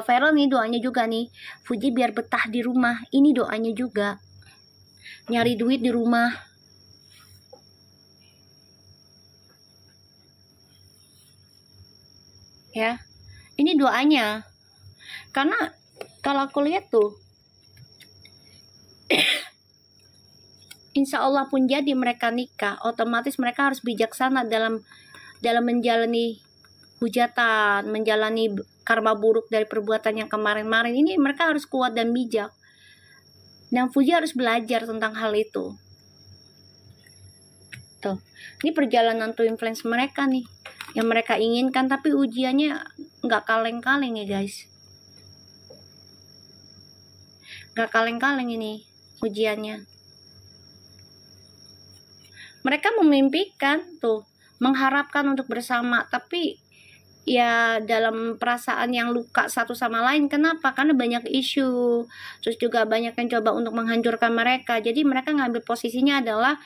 Feral nih, doanya juga nih Fuji biar betah di rumah. Ini doanya juga nyari duit di rumah. Ya, ini doanya. Karena kalau aku lihat tuh insya Allah pun jadi mereka nikah, otomatis mereka harus bijaksana dalam menjalani hujatan, menjalani karma buruk dari perbuatan yang kemarin-kemarin. Ini mereka harus kuat dan bijak. Dan Fuji harus belajar tentang hal itu. Tuh, ini perjalanan to influence mereka nih, yang mereka inginkan, tapi ujiannya nggak kaleng-kaleng ya guys. Nggak kaleng-kaleng ini ujiannya. Mereka memimpikan tuh, mengharapkan untuk bersama, tapi ya dalam perasaan yang luka satu sama lain. Kenapa? Karena banyak isu, terus juga banyak yang coba untuk menghancurkan mereka. Jadi mereka ngambil posisinya adalah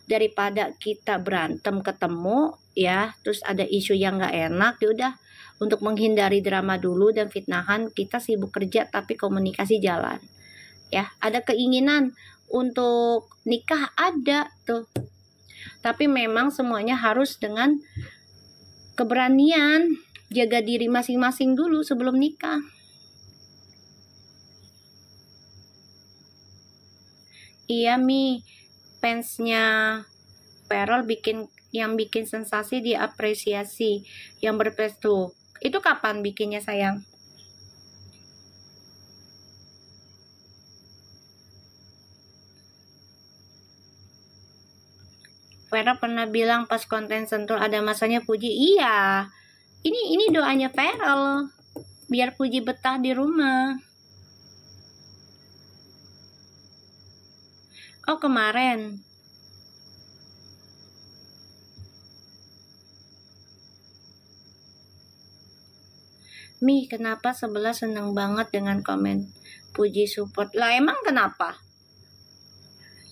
daripada kita berantem ketemu ya, terus ada isu yang gak enak, yaudah untuk menghindari drama dulu dan fitnahan, kita sibuk kerja tapi komunikasi jalan. Ya, ada keinginan untuk nikah ada tuh. Tapi memang semuanya harus dengan keberanian, jaga diri masing-masing dulu sebelum nikah. Iya Mi, fansnya Feral yang bikin sensasi diapresiasi, yang berpestu. Itu kapan bikinnya sayang? Vera pernah bilang pas konten Sentul ada masanya Fuji. Iya, ini doanya Feral biar Fuji betah di rumah. Oh kemarin. Mi, kenapa sebelah seneng banget dengan komen Puji support lah, emang kenapa?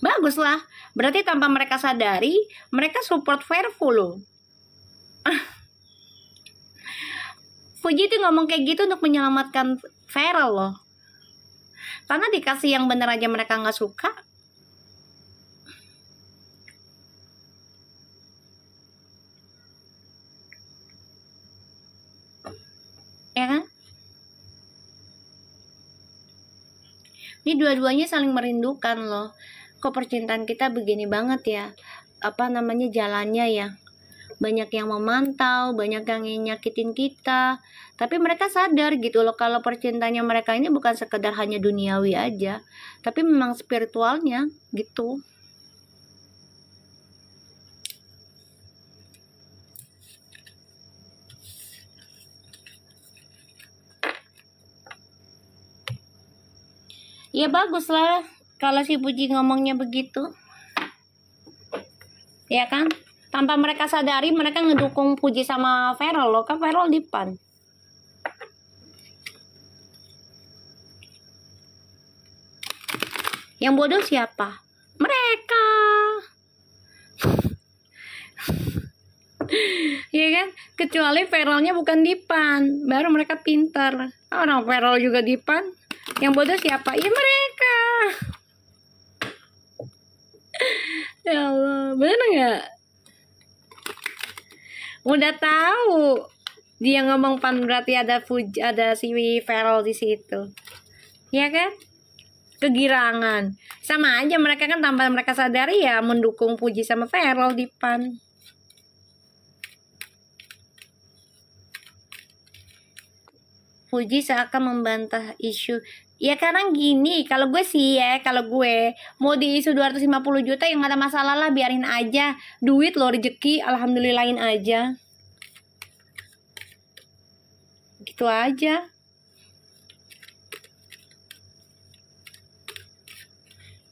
Bagus lah, berarti tanpa mereka sadari mereka support Verful loh. Puji tuh ngomong kayak gitu untuk menyelamatkan Feral loh, karena dikasih yang bener aja mereka nggak suka. Ya kan? Ini dua-duanya saling merindukan loh. Kok percintaan kita begini banget ya? Apa namanya jalannya ya? Banyak yang memantau, banyak yang nyakitin kita. Tapi mereka sadar gitu loh kalau percintaannya mereka ini bukan sekedar hanya duniawi aja, tapi memang spiritualnya gitu. Ya bagus lah kalau si Puji ngomongnya begitu. Ya kan? Tanpa mereka sadari mereka ngedukung Puji sama Feral loh, kan Feral di PAN. Yang bodoh siapa? Mereka. Iya kan? Kecuali Feralnya bukan di PAN, baru mereka pintar. Orang Feral juga di PAN. Yang bodoh siapa? Ya mereka. Ya Allah, bener nggak? Udah tahu dia ngomong PAN berarti ada si Feral di situ. Ya kan? Kegirangan. Sama aja mereka kan tanpa mereka sadari ya mendukung Puji sama Feral di PAN. Puji seakan membantah isu. Ya karena gini, kalau gue sih ya, kalau gue mau diisu 250 juta yang gak ada masalah lah, biarin aja. Duit lo rezeki, alhamdulillahin aja. Gitu aja.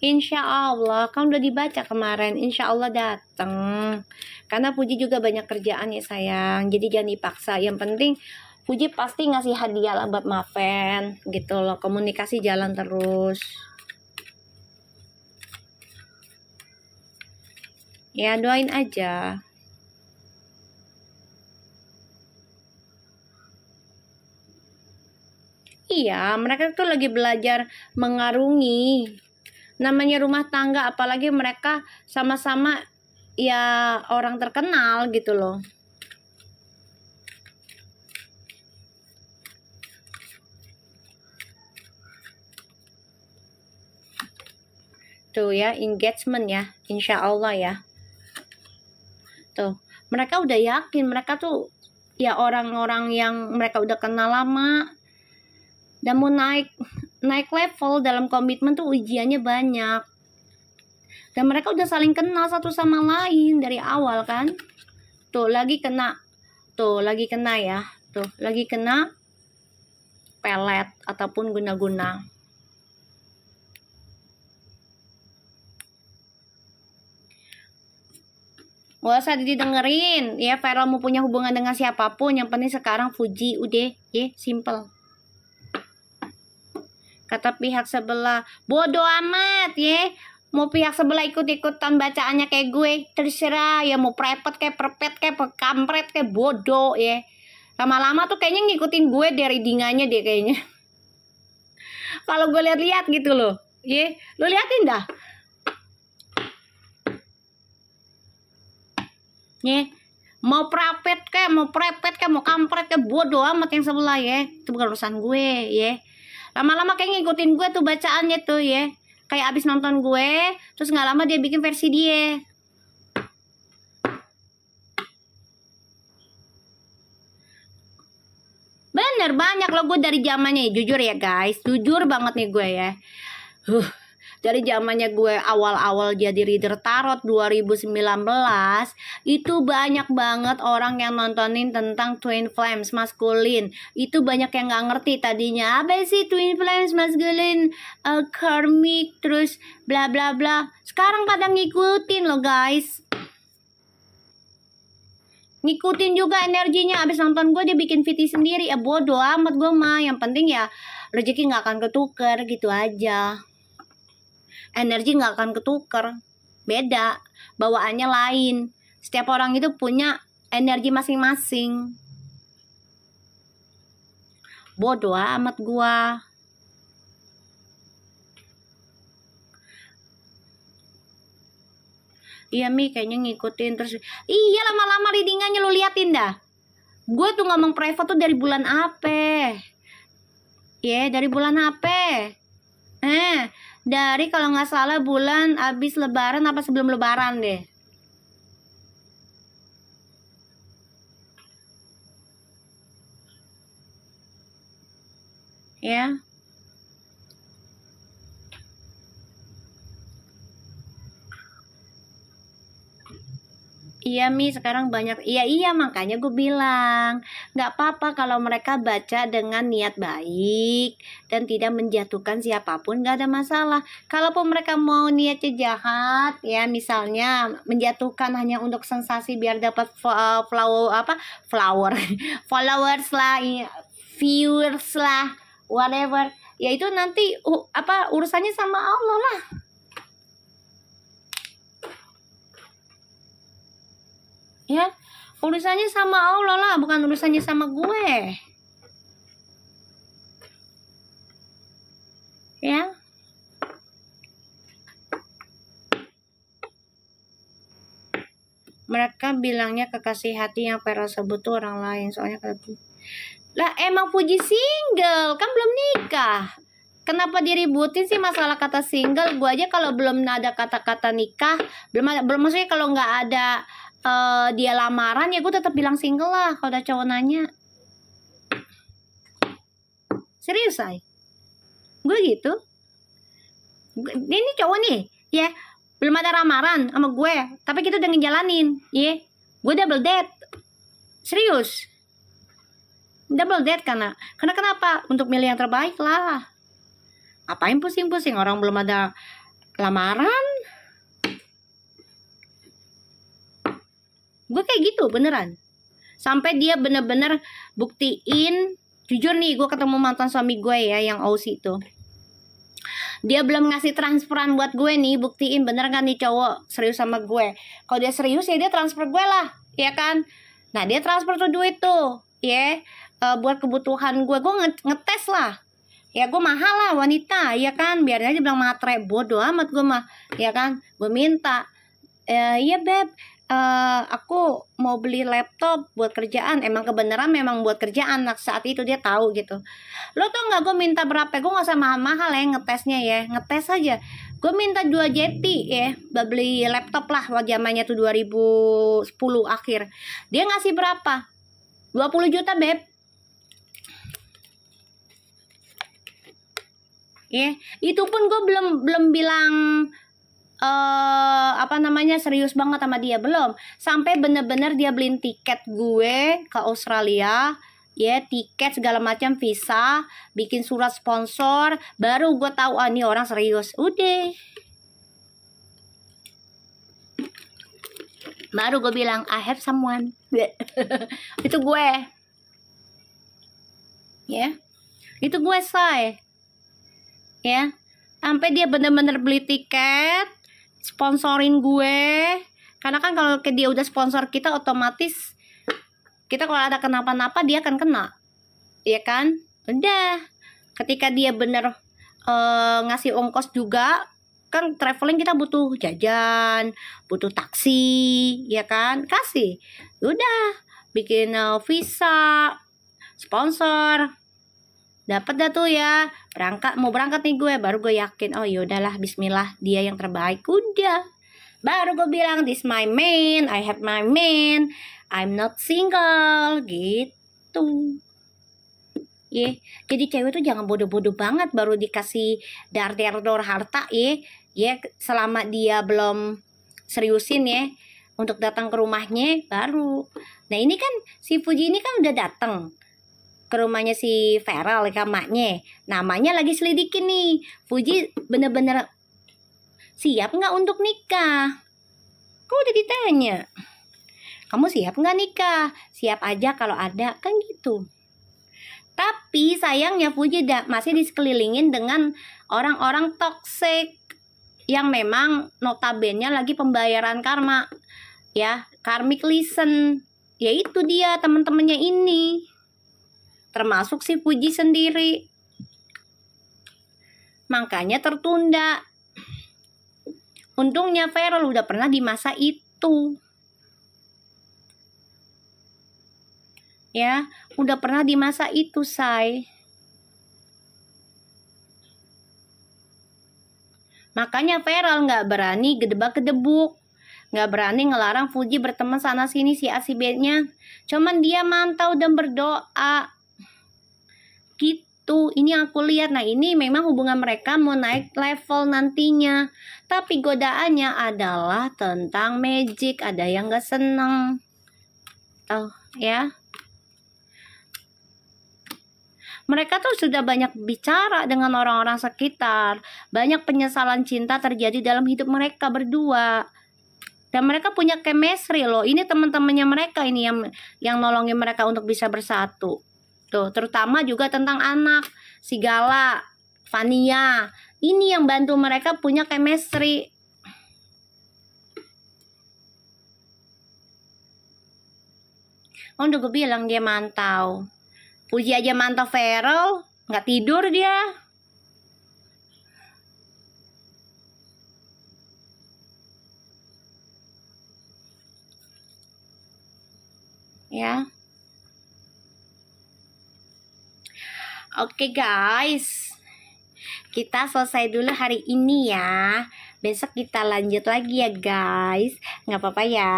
Insya Allah, kan udah dibaca kemarin, insya Allah datang. Karena Puji juga banyak kerjaan ya sayang, jadi jangan dipaksa. Yang penting Puji pasti ngasih hadiah lah buat Maven gitu loh, komunikasi jalan terus. Ya doain aja. Iya, mereka tuh lagi belajar mengarungi. Namanya rumah tangga, apalagi mereka sama-sama ya orang terkenal gitu loh. Tuh ya, engagement ya, insya Allah ya. Tuh, mereka udah yakin, mereka tuh ya orang-orang yang mereka udah kenal lama. Dan mau naik level dalam komitmen tuh ujiannya banyak. Dan mereka udah saling kenal satu sama lain dari awal kan. Tuh, lagi kena. Tuh, lagi kena ya. Tuh, lagi kena pelet ataupun guna-guna. Gak usah didengerin ya, Feral mau punya hubungan dengan siapapun, yang penting sekarang Puji udah ya, simple. Kata pihak sebelah, bodo amat ya, mau pihak sebelah ikut-ikutan bacaannya kayak gue, terserah ya, mau prepet kayak perpet kayak kampret kayak bodoh ya. Lama-lama tuh kayaknya ngikutin gue dari dingannya deh kayaknya. Kalau gue lihat-lihat gitu loh ya, lo liatin dah ya, mau prepet kayak mau kampret kayak bodoh amat yang sebelah ya, itu bukan urusan gue ya. Lama-lama kayak ngikutin gue tuh bacaannya tuh ya, kayak abis nonton gue terus nggak lama dia bikin versi dia. Bener banyak loh gue dari zamannya, jujur ya guys, jujur banget nih gue ya. Dari zamannya gue awal-awal jadi reader tarot 2019, itu banyak banget orang yang nontonin tentang twin flames maskulin. Itu banyak yang nggak ngerti tadinya apa sih twin flames maskulin, karmic, terus bla bla bla. Sekarang pada ngikutin loh guys. ngikutin juga energinya. Abis nonton gue dia bikin VT sendiri, ya bodo amat gue mah. Yang penting ya rezeki nggak akan ketuker gitu aja. Energi nggak akan ketuker, beda, bawaannya lain. Setiap orang itu punya energi masing-masing. Bodo amat gua. Iya Mi, kayaknya ngikutin terus. Iya, lama-lama readingannya lu liatin dah. Gue tuh ngomong private tuh dari bulan apa? Ya, dari bulan apa? Dari kalau nggak salah bulan abis lebaran apa sebelum lebaran deh. Ya. Iya Mi, sekarang banyak. Iya makanya gue bilang nggak apa-apa kalau mereka baca dengan niat baik dan tidak menjatuhkan siapapun, nggak ada masalah. Kalaupun mereka mau niatnya jahat, ya misalnya menjatuhkan hanya untuk sensasi biar dapat flower followers lah, viewers lah, whatever. Ya itu nanti urusannya sama Allah lah. Ya, urusannya sama Allah lah, bukan urusannya sama gue. Ya. Mereka bilangnya kekasih hati yang Vera sebut tuh orang lain, soalnya lah emang Puji single, kan belum nikah. Kenapa diributin sih masalah kata single? Gue aja kalau belum ada kata-kata nikah, belum maksudnya kalau nggak ada dia lamaran ya gue tetap bilang single lah kalau ada cowok nanya. Serius say, gue gitu. Ini cowok nih ya, belum ada lamaran sama gue tapi kita udah ngejalanin ya, gue double date. Serius, double date karena kenapa? Untuk milih yang terbaik lah. Ngapain pusing-pusing orang belum ada lamaran? Gue kayak gitu beneran. Sampai dia bener-bener buktiin. Jujur nih, gue ketemu mantan suami gue ya, yang Aussie tuh. Dia belum ngasih transferan buat gue nih, buktiin bener kan nih cowok serius sama gue. Kalau dia serius ya dia transfer gue lah, ya kan? Nah dia transfer tuh duit tuh, ya buat kebutuhan gue ngetes lah. Ya gue mahal lah wanita, ya kan? Biar aja bilang matre, bodo amat gue mah, ya kan? Gue minta, iya beb, aku mau beli laptop buat kerjaan. Emang kebenaran memang buat kerjaan. Nah, saat itu dia tahu gitu. Lo tau nggak gue minta berapa? Gue nggak usah mahal-mahal ya ngetesnya ya, ngetes aja. Gue minta 2 jeti ya, beli laptop lah. Waktu zamannya tuh 2010 akhir. Dia ngasih berapa? 20 juta beb. Ya, itu pun gue belum bilang serius banget sama dia, belum. Sampai bener-bener dia beliin tiket gue ke Australia, ya tiket segala macam, visa, bikin surat sponsor, baru gue tahu nih orang serius. Udah, baru gue bilang I have someone. Itu gue, ya itu gue say, ya sampai dia bener-bener beli tiket, sponsorin gue. Karena kan kalau dia udah sponsor kita, otomatis kita kalau ada kenapa-napa dia akan kena, ya kan? Udah, ketika dia bener ngasih ongkos juga, kan traveling kita butuh jajan, butuh taksi, ya kan? Kasih, udah bikin visa, sponsor, dapat dah tuh ya. Mau berangkat nih gue, baru gue yakin, oh yaudahlah, bismillah, dia yang terbaik. Udah, baru gue bilang this my man, I have my man, I'm not single gitu. Jadi cewek tuh jangan bodoh-bodoh banget baru dikasih dar harta selama dia belum seriusin ya untuk datang ke rumahnya baru. Nah ini kan si Puji ini kan udah datang ke rumahnya si Feral ke maknya, namanya lagi selidikin nih. Puji bener-bener siap nggak untuk nikah? Kok udah ditanya? Kamu siap nggak nikah? Siap aja kalau ada, kan gitu. Tapi sayangnya Fuji masih disekelilingin dengan orang-orang toksik yang memang notabene lagi pembayaran karma, ya, karmic lesson. Yaitu dia teman-temannya ini, termasuk si Fuji sendiri. Makanya tertunda. Untungnya Feral udah pernah di masa itu. Ya, udah pernah di masa itu, say. Makanya Feral nggak berani gedebak-gedebuk, nggak berani ngelarang Fuji berteman sana sini si A si B-nya. Cuman dia mantau dan berdoa. Gitu, ini yang aku lihat. Nah, ini memang hubungan mereka mau naik level nantinya. Tapi godaannya adalah tentang magic. Ada yang nggak seneng. Tahu ya? Mereka tuh sudah banyak bicara dengan orang-orang sekitar. Banyak penyesalan cinta terjadi dalam hidup mereka berdua. Dan mereka punya chemistry loh. Ini teman-temannya mereka ini yang nolongin mereka untuk bisa bersatu. Tuh, terutama juga tentang anak, si Gala, Vania. Ini yang bantu mereka punya chemistry. Oh, udah gue bilang dia mantau. Fuji aja mantau Feral, nggak tidur dia. Ya. Oke guys, kita selesai dulu hari ini ya. Besok kita lanjut lagi ya guys. Nggak apa-apa ya.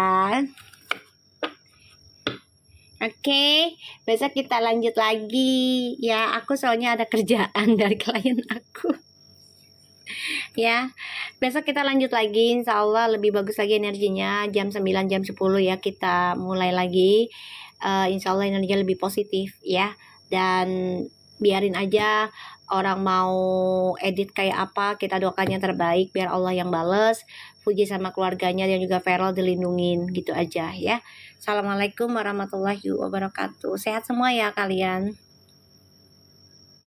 Oke, besok kita lanjut lagi ya. Aku soalnya ada kerjaan dari klien aku. Ya, besok kita lanjut lagi. Insya Allah lebih bagus lagi energinya. Jam 9, jam 10 ya kita mulai lagi. Insya Allah energinya lebih positif ya. Dan biarin aja orang mau edit kayak apa, kita doakan yang terbaik biar Allah yang bales. Fuji sama keluarganya dan juga Feral dilindungin gitu aja ya. Assalamualaikum warahmatullahi wabarakatuh. Sehat semua ya kalian.